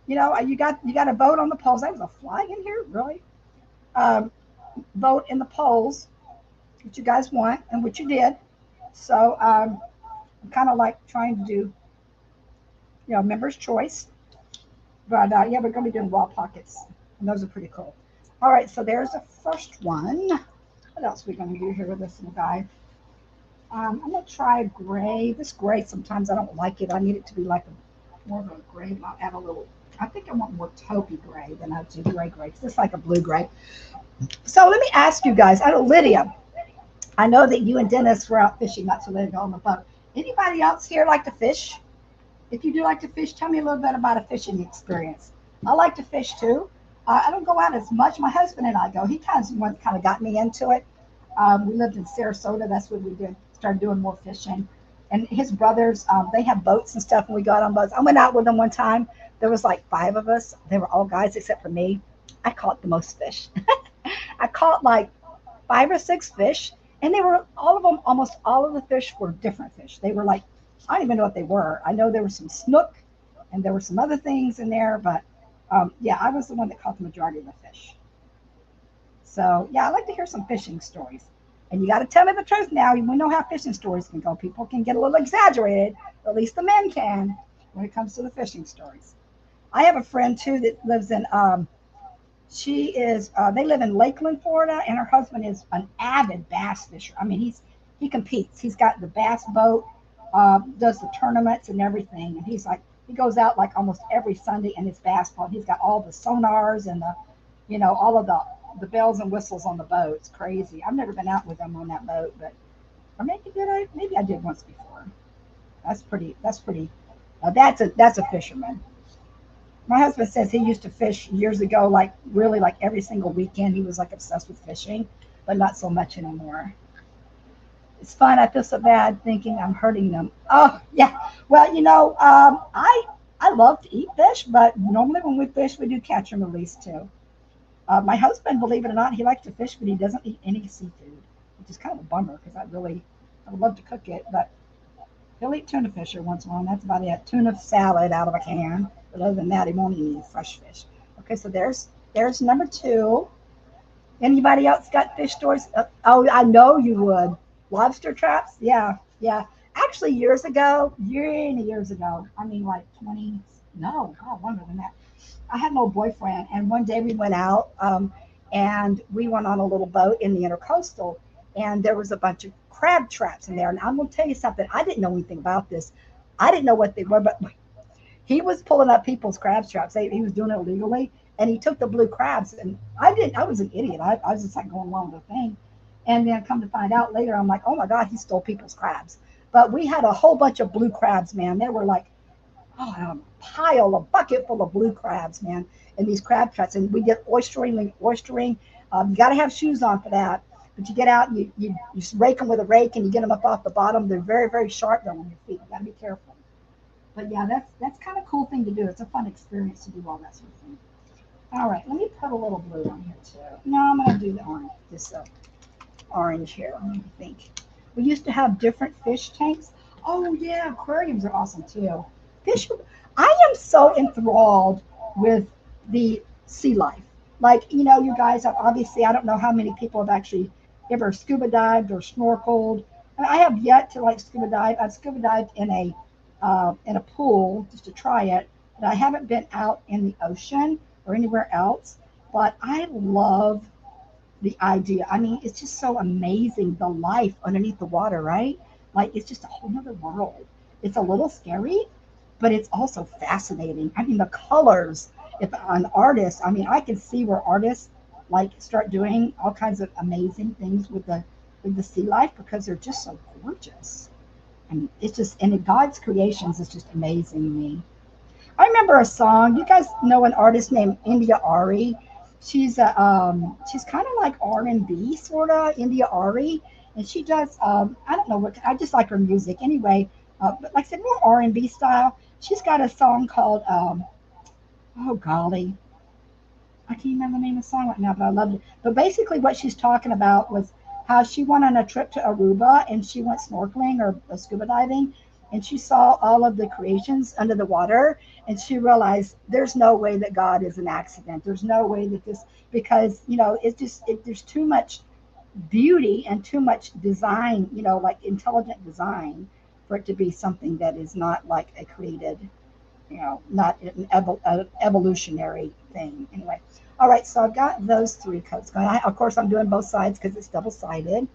Speaker 1: You know, you got a vote on the polls. There was a fly in here, really? Vote in the polls what you guys want and what you did. So I'm kind of like trying to do, you know, members' choice. But yeah, we're going to be doing wall pockets, and those are pretty cool. All right, so there's the first one. What else are we going to do here with this little guy? I'm going to try gray. This gray, sometimes I don't like it. I need it to be like more of a gray. I'll add a little, I think I want more taupey gray than I do gray. It's just like a blue gray. So let me ask you guys, Lydia, I know that you and Dennis were out fishing not so long ago on the boat. Anybody else here like to fish? If you do like to fish, tell me a little bit about a fishing experience. I like to fish too. I don't go out as much. My husband and I go. He kind of got me into it. We lived in Sarasota. That's what we did. Started doing more fishing. And his brothers, they have boats and stuff, and we got on boats. I went out with them one time. There was like five of us. They were all guys except for me. I caught the most fish. I caught like five or six fish, and they were all of them. Almost all of the fish were different fish. They were like, I don't even know what they were. I know there was some snook, and there were some other things in there, but yeah, I was the one that caught the majority of the fish. So yeah, I like to hear some fishing stories. And you got to tell me the truth now. We know how fishing stories can go. People can get a little exaggerated. At least the men can when it comes to the fishing stories. I have a friend too that lives in she is. They live in Lakeland, Florida, and her husband is an avid bass fisher. I mean, he competes. He's got the bass boat, does the tournaments and everything. And he's like he goes out like almost every Sunday in his bass boat. He's got all the sonars and the, all of the bells and whistles on the boat. It's crazy. I've never been out with him on that boat, but or maybe did I? Maybe I did once before. That's pretty. That's pretty. That's a fisherman. My husband says he used to fish years ago, like really like every single weekend. He was like obsessed with fishing, but not so much anymore. It's fun. I feel so bad thinking I'm hurting them. Oh yeah. Well, I love to eat fish, but normally when we fish, we do catch and release too. My husband, believe it or not, he likes to fish, but he doesn't eat any seafood, which is kind of a bummer because I would love to cook it, but he'll eat tuna fish every once in a while. And that's about it. Tuna salad out of a can. But other than that, he won't eat any fresh fish. Okay, so there's number two. Anybody else got fish stories? Oh, I know you would. Lobster traps? Yeah, yeah. Actually, years ago, I mean like 20, no, God, longer than that. I had an old boyfriend, and one day we went out, and we went on a little boat in the intercoastal, and there was a bunch of crab traps in there. And I'm going to tell you something. I didn't know anything about this. I didn't know what they were, but he was pulling up people's crab traps. He was doing it illegally, and he took the blue crabs. And I didn't. I was an idiot. I was just like going along with the thing, and then come to find out later, I'm like, oh my God, he stole people's crabs. But we had a whole bunch of blue crabs, man. They were like a pile, a bucket full of blue crabs, man, and these crab traps. And we did oystering. You got to have shoes on for that. But you get out and you rake them with a rake and you get them up off the bottom. They're very, very sharp though on your feet. You got to be careful. But yeah, that's kind of a cool thing to do. It's a fun experience to do all that sort of thing. All right, let me put a little blue on here too. No, I'm going to do the orange, this orange here. Let me think. We used to have different fish tanks. Oh yeah, aquariums are awesome too. Fish. I am so enthralled with the sea life. Like you guys have obviously. I don't know how many people have actually ever scuba dived or snorkeled. I have yet to like scuba dive. I've scuba dived in a pool just to try it, but I haven't been out in the ocean or anywhere else. But I love the idea. I mean, it's just so amazing the life underneath the water, right? Like it's just a whole nother world. It's a little scary, but it's also fascinating. I mean, the colors. If an artist, I mean, I can see where artists like start doing all kinds of amazing things with the sea life because they're just so gorgeous. And it's just and God's creations is just amazing to me. I remember a song. You guys know an artist named India Ari. She's kind of like R&B sort of India Ari, and she does I don't know what I just like her music anyway. But like I said, more R&B style. She's got a song called oh golly, I can't remember the name of the song right now, but I loved it. But basically, what she's talking about was how she went on a trip to Aruba and she went snorkeling or scuba diving, and she saw all of the creations under the water, and she realized there's no way that God is an accident. There's no way that this because there's too much beauty and too much design, like intelligent design, for it to be something that is not like a created not an evolutionary thing. Anyway, all right, so I've got those three coats going. Of course, I'm doing both sides because it's double-sided.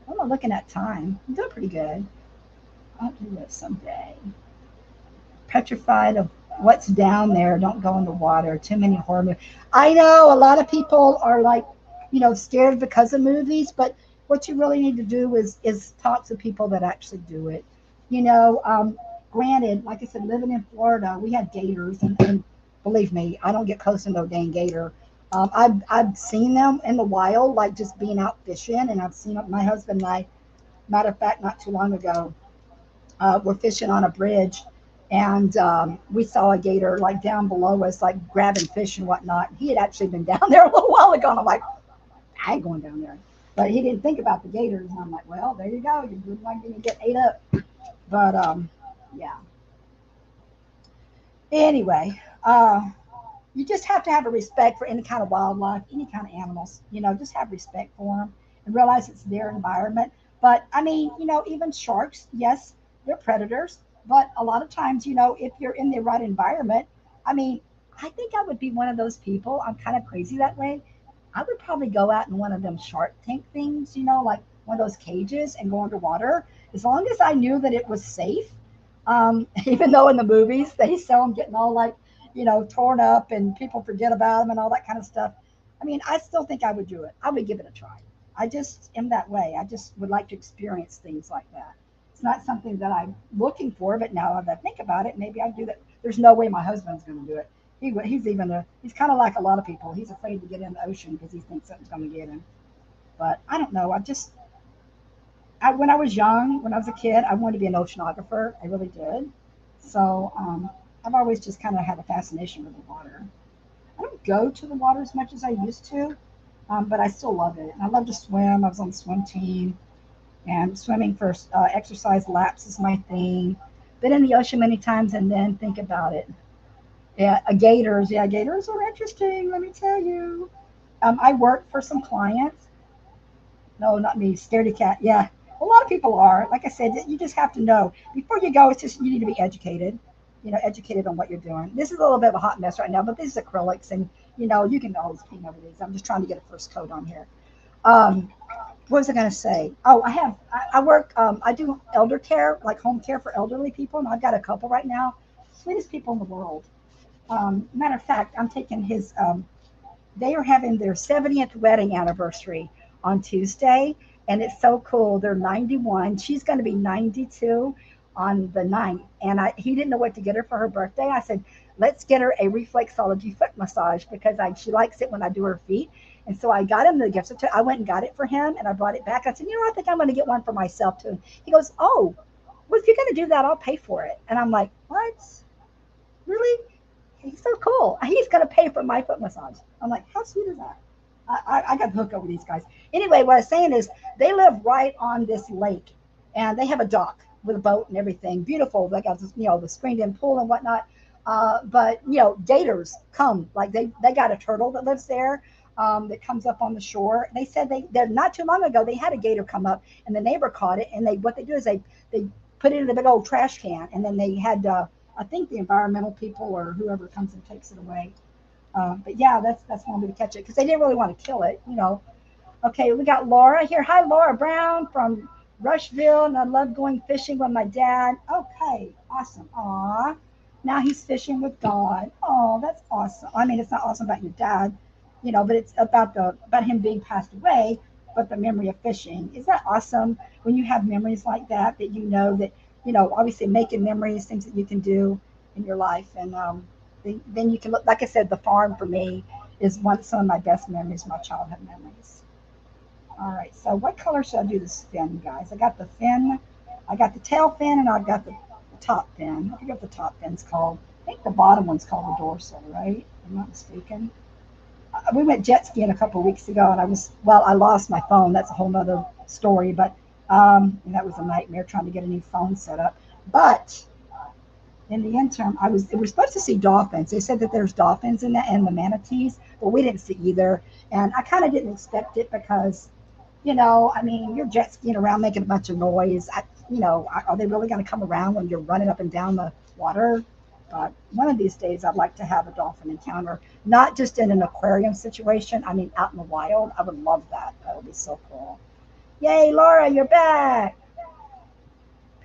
Speaker 1: I'm not looking at time. I'm doing pretty good. I'll do it someday. Petrified of what's down there. Don't go in the water. Too many horror movies. I know a lot of people are like, scared because of movies, but what you really need to do is talk to people that actually do it. You know, granted, like I said, living in Florida, we had gators, and believe me, I don't get close to no dang gator. I've seen them in the wild, like just being out fishing, and I've seen my husband and I. Matter of fact, not too long ago, we're fishing on a bridge, and we saw a gator like down below us, like grabbing fish and whatnot. He had actually been down there a little while ago, and I'm like, I ain't going down there. But he didn't think about the gators, and I'm like, well, there you go. You're not going to get ate up. But yeah. Anyway, you just have to have a respect for any kind of wildlife, any kind of animals. You know, just have respect for them and realize it's their environment. But I mean, you know, even sharks, yes, they're predators. But a lot of times, you know, if you're in the right environment, I mean, I think I would be one of those people. I'm kind of crazy that way. I would probably go out in one of them Shark Tank things, you know, like one of those cages and go underwater, as long as I knew that it was safe. Even though in the movies they show them getting all like, you know, torn up and people forget about them and all that kind of stuff. I mean, I still think I would do it. I would give it a try. I just am that way. I just would like to experience things like that. It's not something that I'm looking for, but now that I think about it, maybe I'd do that. There's no way my husband's going to do it. He's kind of like a lot of people. He's afraid to get in the ocean because he thinks something's going to get him. But I don't know. When I was young, when I was a kid, I wanted to be an oceanographer. I really did. So I've always just kind of had a fascination with the water. I don't go to the water as much as I used to, but I still love it. And I love to swim. I was on the swim team, and swimming for exercise laps is my thing. Been in the ocean many times, and then think about it. Yeah, gators. Yeah, gators are interesting. Let me tell you. I work for some clients. No, not me. Scaredy cat. Yeah. A lot of people are. Like I said, you just have to know. Before you go, it's just you need to be educated. You know, educated on what you're doing. This is a little bit of a hot mess right now, but these is acrylics, and you know, you can always paint over these. I'm just trying to get a first coat on here. Um, what was I going to say? Oh, I work, I do elder care, like home care for elderly people, and I've got a couple right now. Sweetest people in the world. Matter of fact, I'm taking they are having their 70th wedding anniversary on Tuesday, and it's so cool. They're 91. She's going to be 92 on the 9th, and he didn't know what to get her for her birthday. I said, let's get her a reflexology foot massage because she likes it when I do her feet. And so I got him the gift certificate. I went and got it for him, and I brought it back. I said, you know, I think I'm going to get one for myself too. He goes, oh, well, if you're going to do that, I'll pay for it. And I'm like, what? Really? He's so cool. He's going to pay for my foot massage. I'm like, how sweet is that? I got the hook over these guys. Anyway, what I was saying is they live right on this lake, and they have a dock with a boat and everything. Beautiful. They got this, you know, the screened-in pool and whatnot. But you know, gators come. Like they got a turtle that lives there. That comes up on the shore. They said they're not too long ago they had a gator come up and the neighbor caught it, and what they do is they put it in a big old trash can, and then they had I think the environmental people or whoever comes and takes it away. But yeah, that's one way to catch it because they didn't really want to kill it, you know. Okay, we got Laura here. Hi, Laura Brown from Rushville, and I love going fishing with my dad. Okay, awesome. Aw, now he's fishing with God. Oh, that's awesome. I mean, it's not awesome about your dad, you know, but it's about him being passed away, but the memory of fishing. Is that awesome when you have memories like that that you know that, you know, obviously making memories, things that you can do in your life, and then you can look. Like I said, the farm for me is some of my best memories, my childhood memories. All right, so what color should I do this fin, guys? I got the fin, I got the tail fin, and I've got the top fin. I forget what the top fin's called. I think the bottom one's called the dorsal, right? If I'm not mistaken. We went jet skiing a couple of weeks ago, and I lost my phone. That's a whole nother story, but and that was a nightmare trying to get a new phone set up. But in the interim, we were supposed to see dolphins. They said that there's dolphins in that and the manatees, but we didn't see either. And I kind of didn't expect it because, you know, I mean, you're jet skiing around making a bunch of noise. You know, are they really going to come around when you're running up and down the water? But one of these days, I'd like to have a dolphin encounter, not just in an aquarium situation. I mean, out in the wild. I would love that. That would be so cool. Yay, Laura, you're back.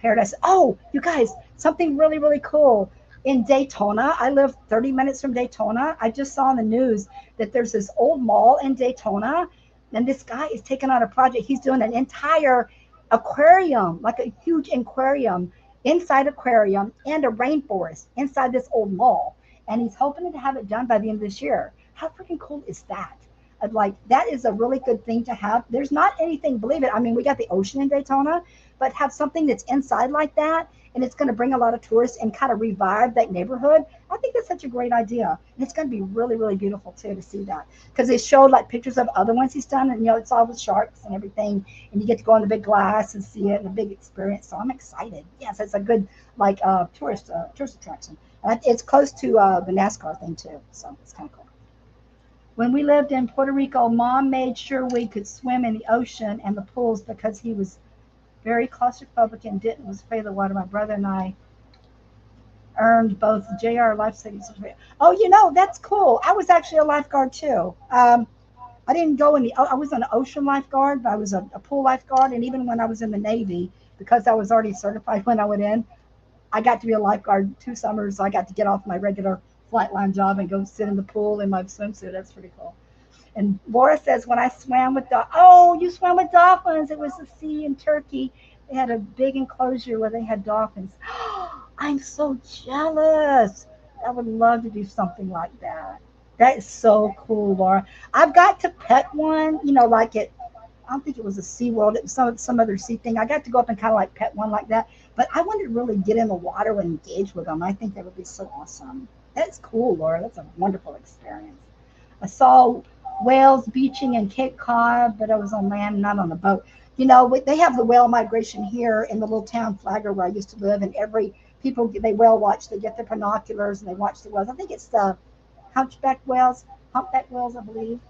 Speaker 1: Paradise. Oh, you guys, something really, really cool. In Daytona, I live 30 minutes from Daytona. I just saw in the news that there's this old mall in Daytona, and this guy is taking on a project. He's doing an entire aquarium, like a huge aquarium, inside aquarium and a rainforest inside this old mall. And he's hoping to have it done by the end of this year. How freaking cool is that? I'd like that is a really good thing to have. There's not anything, believe it. I mean, we got the ocean in Daytona, but have something that's inside like that, and it's going to bring a lot of tourists and kind of revive that neighborhood. I think that's such a great idea, and it's going to be really, really beautiful too to see that because they showed like pictures of other ones he's done, and it's all with sharks and everything, and you get to go in the big glass and see it, and a big experience. So I'm excited. Yes, it's a good like tourist attraction. And it's close to the NASCAR thing too, so it's kind of cool. When we lived in Puerto Rico, Mom made sure we could swim in the ocean and the pools because he was very claustrophobic and didn't was afraid of the water. My brother and I earned both JR life saving certificate. Oh, that's cool. I was actually a lifeguard too. I didn't go in the. I was an ocean lifeguard, but I was a pool lifeguard, and even when I was in the Navy, because I was already certified when I went in, I got to be a lifeguard 2 summers. So I got to get off my regular flight line job and go sit in the pool in my swimsuit. That's pretty cool. And Laura says, when I swam with oh, you swam with dolphins. It was the sea in Turkey. They had a big enclosure where they had dolphins. I'm so jealous. I would love to do something like that. That is so cool, Laura. I've got to pet one, like it. I don't think it was a Sea World. It was some other sea thing. I got to go up and kind of like pet one like that. But I wanted to really get in the water and engage with them. I think that would be so awesome. That's cool, Laura. That's a wonderful experience. I saw whales beaching in Cape Cod, but I was on land, not on a boat. They have the whale migration here in the little town Flagler where I used to live, and every people they whale watch. They get their binoculars and they watch the whales. I think it's the humpback whales, I believe.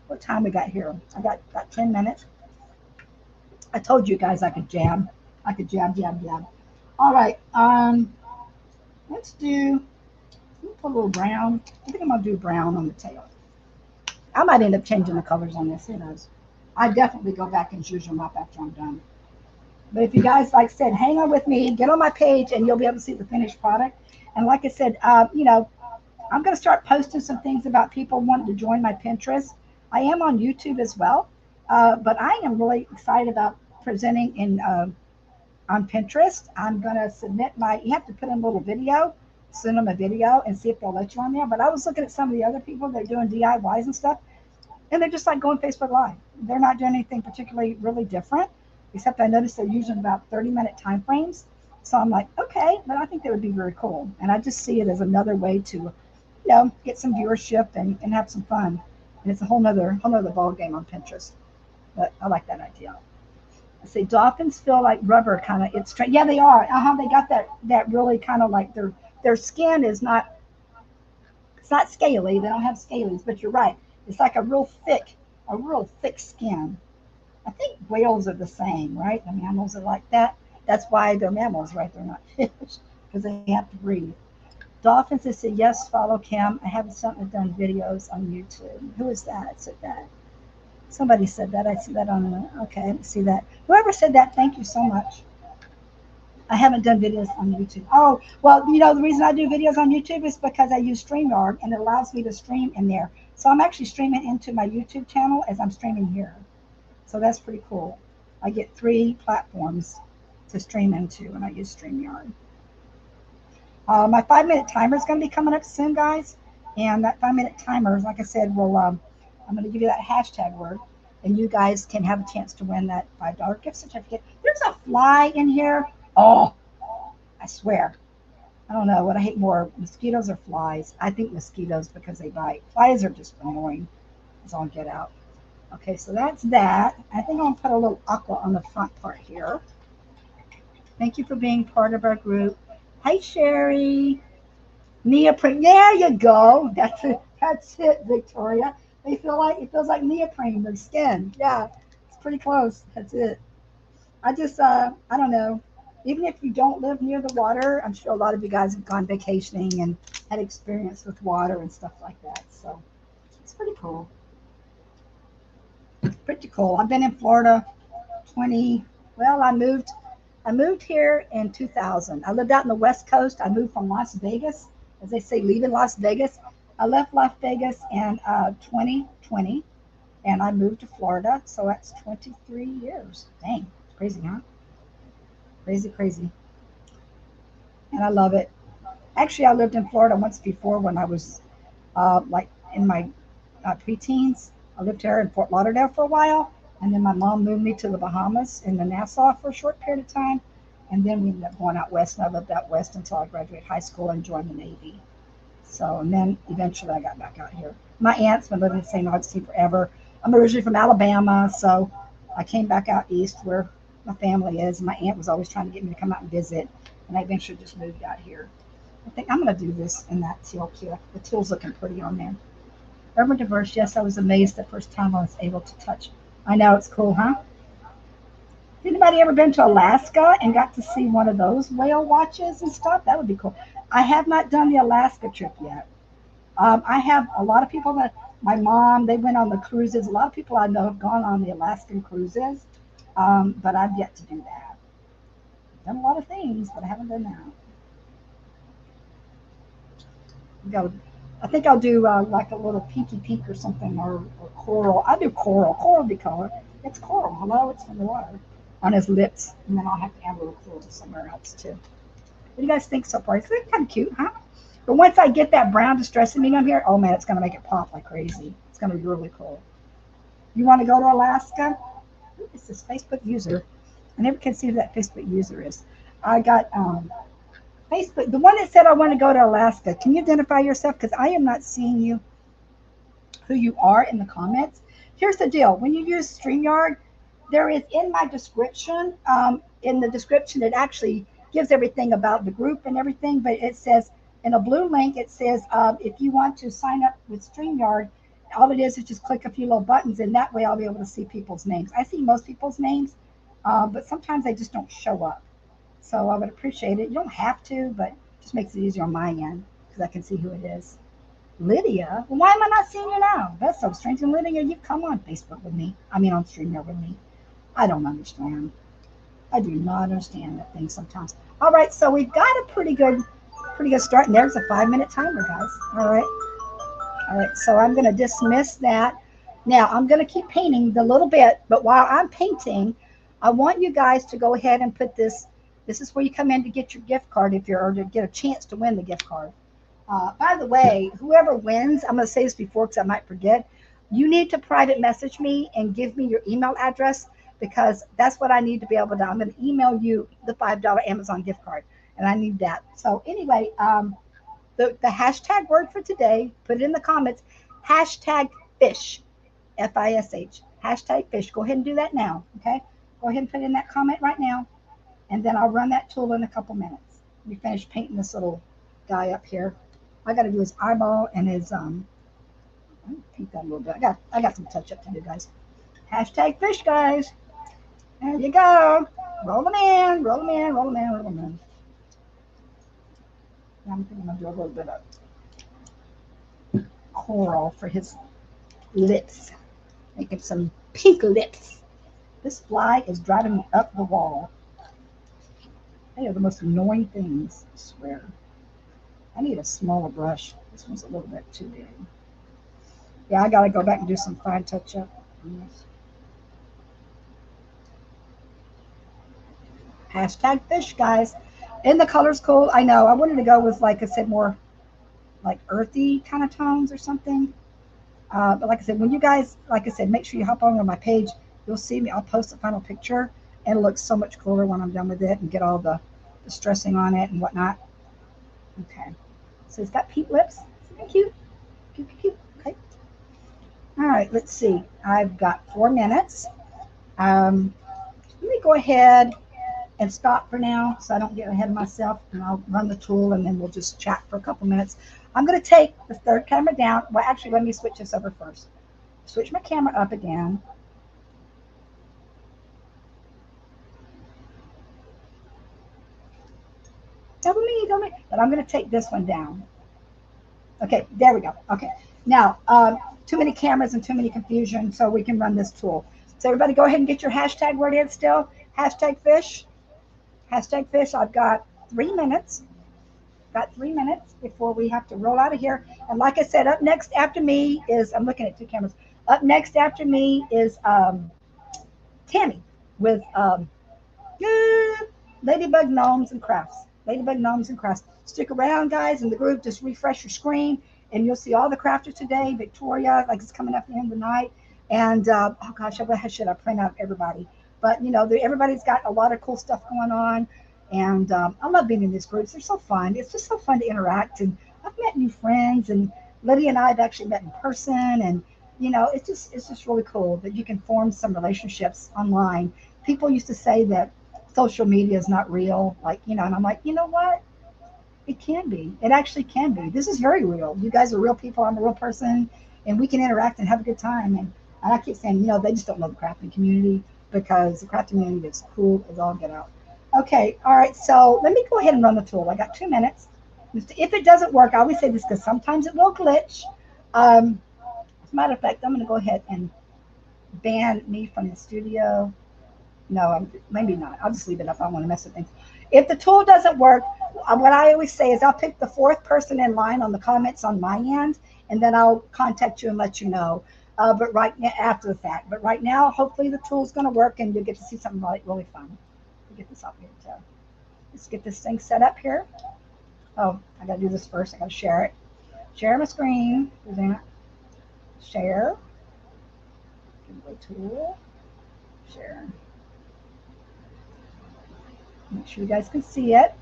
Speaker 1: What time we got here? I got about 10 minutes. I told you guys I could jab. I could jab, jab, jab. All right. Let's do. Let me put a little brown. I think I'm gonna do brown on the tail. I might end up changing the colors on this. Who knows? I definitely go back and choose them up after I'm done. But if you guys, like I said, hang on with me, get on my page, and you'll be able to see the finished product. And like I said, I'm going to start posting some things about people wanting to join my Pinterest. I am on YouTube as well, but I am really excited about presenting on Pinterest. I'm going to submit you have to put in a little video, send them a video, and see if they'll let you on there. But I was looking at some of the other people that are doing DIYs and stuff, and they're just like going Facebook Live. They're not doing anything particularly really different, except I noticed they're using about 30-minute time frames. So I'm like, okay, but I think that would be very cool. And I just see it as another way to, get some viewership and have some fun. And it's a whole nother ball game on Pinterest. But I like that idea. I say dolphins feel like rubber, kind of. It's straight. Yeah, they are. They got that really kind of like their skin is not. It's not scaly. They don't have scalies, but you're right. It's like a real thick skin. I think whales are the same, right? The mammals are like that. That's why they're mammals, right? They're not fish because they have to breathe. Dolphins that said yes, follow Cam. I haven't something done videos on YouTube. Who is that? Said that. Somebody said that. I see that on the. Okay, I didn't see that. Whoever said that, thank you so much. I haven't done videos on YouTube. Oh, well, the reason I do videos on YouTube is because I use StreamYard and it allows me to stream in there. So I'm actually streaming into my YouTube channel as I'm streaming here. So that's pretty cool. I get 3 platforms to stream into when I use StreamYard. My 5-minute timer is going to be coming up soon, guys. And that 5-minute timer, like I said, I'm going to give you that hashtag word, and you guys can have a chance to win that $5 gift certificate. There's a fly in here. Oh, I swear. I don't know what I hate more, mosquitoes or flies. I think mosquitoes because they bite. Flies are just annoying. It's all get out. Okay, so that's that. I think I'm going to put a little aqua on the front part here. Thank you for being part of our group. Hi, Sherry. Neoprene. There you go. That's it. That's it, Victoria. It feels like neoprene, their skin. Yeah, it's pretty close. That's it. I don't know. Even if you don't live near the water, I'm sure a lot of you guys have gone vacationing and had experience with water and stuff like that. So it's pretty cool. Pretty cool. I've been in Florida 20. Well, I moved here in 2000. I lived out in the West Coast. I moved from Las Vegas, as they say, leaving Las Vegas. I left Las Vegas in 2020, and I moved to Florida. So that's 23 years. Dang, it's crazy, huh? Crazy, crazy. and I love it. Actually, I lived in Florida once before when I was like in my preteens. I lived here in Fort Lauderdale for a while, and then my mom moved me to the Bahamas in the Nassau for a short period of time, and then we ended up going out west, and I lived out west until I graduated high school and joined the Navy. So, and then eventually I got back out here. My aunt's been living in St. Augustine forever. I'm originally from Alabama, so I came back out east where my family is. My aunt was always trying to get me to come out and visit, and I eventually just moved out here. I think I'm going to do this in that teal too. The teal's looking pretty on there. Urban diverse, yes, I was amazed the first time I was able to touch. I know, it's cool, huh? Anybody ever been to Alaska and got to see one of those whale watches and stuff? That would be cool. I have not done the Alaska trip yet. I have a lot of people that my mom, they went on the cruises. A lot of people I know have gone on the Alaskan cruises, but I've yet to do that. I've done a lot of things, but I haven't done that. Go. I think I'll do like a little pinky pink or something, or coral. I'll do coral. Coral would be color. It's coral. Hello, it's from the water on his lips, and then I'll have to add a little coral somewhere else too. What do you guys think so far? It's kind of cute, huh? But once I get that brown distressing me on here, oh man, it's gonna make it pop like crazy. It's gonna be really cool. You want to go to Alaska? Ooh, it's this Facebook user. I never can see who that Facebook user is. I got Facebook, the one that said I want to go to Alaska. Can you identify yourself? Because I am not seeing you, who you are in the comments. Here's the deal. When you use StreamYard, there is in my description, in the description, it actually gives everything about the group and everything, but it says in a blue link, it says if you want to sign up with StreamYard, all it is just click a few little buttons, and that way I'll be able to see people's names. I see most people's names, but sometimes they just don't show up. So I would appreciate it. You don't have to, but it just makes it easier on my end because I can see who it is. Lydia? Well, why am I not seeing you now? That's so strange. And Lydia, you come on Facebook with me. I mean, on StreamYard with me. I don't understand. I do not understand that thing sometimes. All right, so we've got a pretty good start. And there's a 5-minute timer, guys. All right. All right, so I'm going to dismiss that. Now, I'm going to keep painting the little bit, but while I'm painting, I want you guys to go ahead and put this. This is where you come in to get your gift card if you're, or to get a chance to win the gift card. By the way, whoever wins, I'm going to say this before because I might forget, you need to private message me and give me your email address because that's what I need to be able to. I'm going to email you the $5 Amazon gift card, and I need that. So anyway, the hashtag word for today, put it in the comments, hashtag fish, F-I-S-H, hashtag fish. Go ahead and do that now, okay? Go ahead and put in that comment right now, and then I'll run that tool in a couple minutes. We finished painting this little guy up here. I got to do his eyeball and his paint that a little bit. I got some touch up to do, guys. Hashtag fish, guys. There you go. Roll them in, roll them in, roll them in, roll them in. I'm going to do a little bit of coral for his lips. Making some pink lips. This fly is driving me up the wall. They are the most annoying things, I swear. I need a smaller brush. This one's a little bit too big. Yeah, I gotta go back and do some fine touch up on this. Hashtag fish, guys. And the color's cool. I know. I wanted to go with, like I said, more like earthy kind of tones or something. But like I said, when you guys, like I said, make sure you hop on my page. You'll see me. I'll post the final picture, and it looks so much cooler when I'm done with it and get all the stressing on it and whatnot. Okay. So it's got pink lips. Isn't it cute? Cute, cute, cute. Okay. All right. Let's see. I've got 4 minutes. Let me go ahead and stop for now so I don't get ahead of myself, and I'll run the tool and then we'll just chat for a couple minutes. I'm going to take the third camera down. Well, actually, let me switch this over first. Switch my camera up again. Double me. But I'm going to take this one down. Okay, there we go. Okay, now, too many cameras and too many confusion, so we can run this tool. So everybody go ahead and get your hashtag word in still. Hashtag fish. Hashtag fish. I've got 3 minutes. Got 3 minutes before we have to roll out of here. And like I said, up next after me is, I'm looking at 2 cameras. Up next after me is Tammy with Ladybug Gnomes and Crafts. Ladybug Gnomes and Crafts. Stick around, guys, in the group. Just refresh your screen, and you'll see all the crafters today. Victoria, like it's coming up the end of the night. And oh gosh, I should I print out everybody? But you know, everybody's got a lot of cool stuff going on, and I love being in these groups. They're so fun. It's just so fun to interact, and I've met new friends, and Lydia and I have actually met in person, and you know, it's just really cool that you can form some relationships online. People used to say that social media is not real, like you know, and I'm like, you know what? It can be. It actually can be. This is very real. You guys are real people. I'm a real person, and we can interact and have a good time. And I keep saying, you know, they just don't know the crafting community because the crafting community is cool as all get out. Okay, all right. So let me go ahead and run the tool. I got 2 minutes. If it doesn't work, I always say this because sometimes it will glitch. As a matter of fact, I'm going to go ahead and ban me from the studio. No, maybe not. I'll just leave it up. I don't want to mess with things. If the tool doesn't work, what I always say is I'll pick the fourth person in line on the comments on my end, and then I'll contact you and let you know. But right now, after the fact. But right now, hopefully the tool's going to work, and you'll get to see something really, really fun. Let get this up here too. Let's get this thing set up here. Oh, I got to do this first. I got to share it. Share my screen. Share. Giveaway tool. Share. Make sure you guys can see it.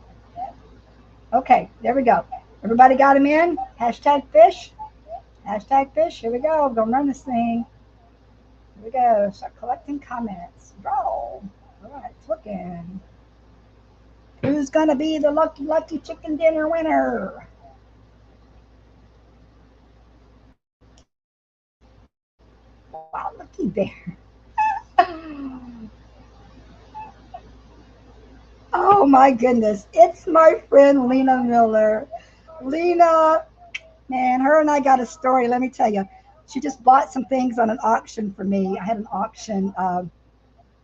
Speaker 1: Okay, there we go. Everybody got them in? Hashtag fish. Hashtag fish. Here we go. We're going to run this thing. Here we go. Start collecting comments. Roll. All right, it's looking. Who's going to be the lucky, lucky chicken dinner winner? Wow, looky there. Oh my goodness. It's my friend Lena Miller. Lena, man, her and I got a story. Let me tell you. She just bought some things on an auction for me. I had an auction,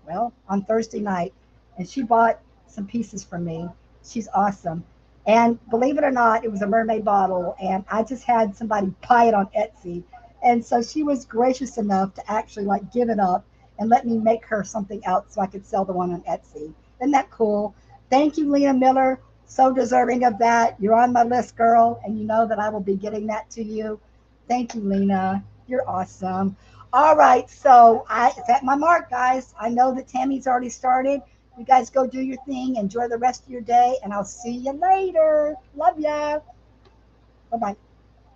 Speaker 1: well, on Thursday night, and she bought some pieces from me. She's awesome. And believe it or not, it was a mermaid bottle, and I just had somebody buy it on Etsy. And so she was gracious enough to actually like give it up and let me make her something else so I could sell the one on Etsy. Isn't that cool? Thank you, Leah Miller. So deserving of that. You're on my list, girl, and you know that I will be getting that to you. Thank you, Lena. You're awesome. All right, so I set my mark, guys. I know that Tammy's already started. You guys go do your thing. Enjoy the rest of your day, and I'll see you later. Love ya. Bye bye.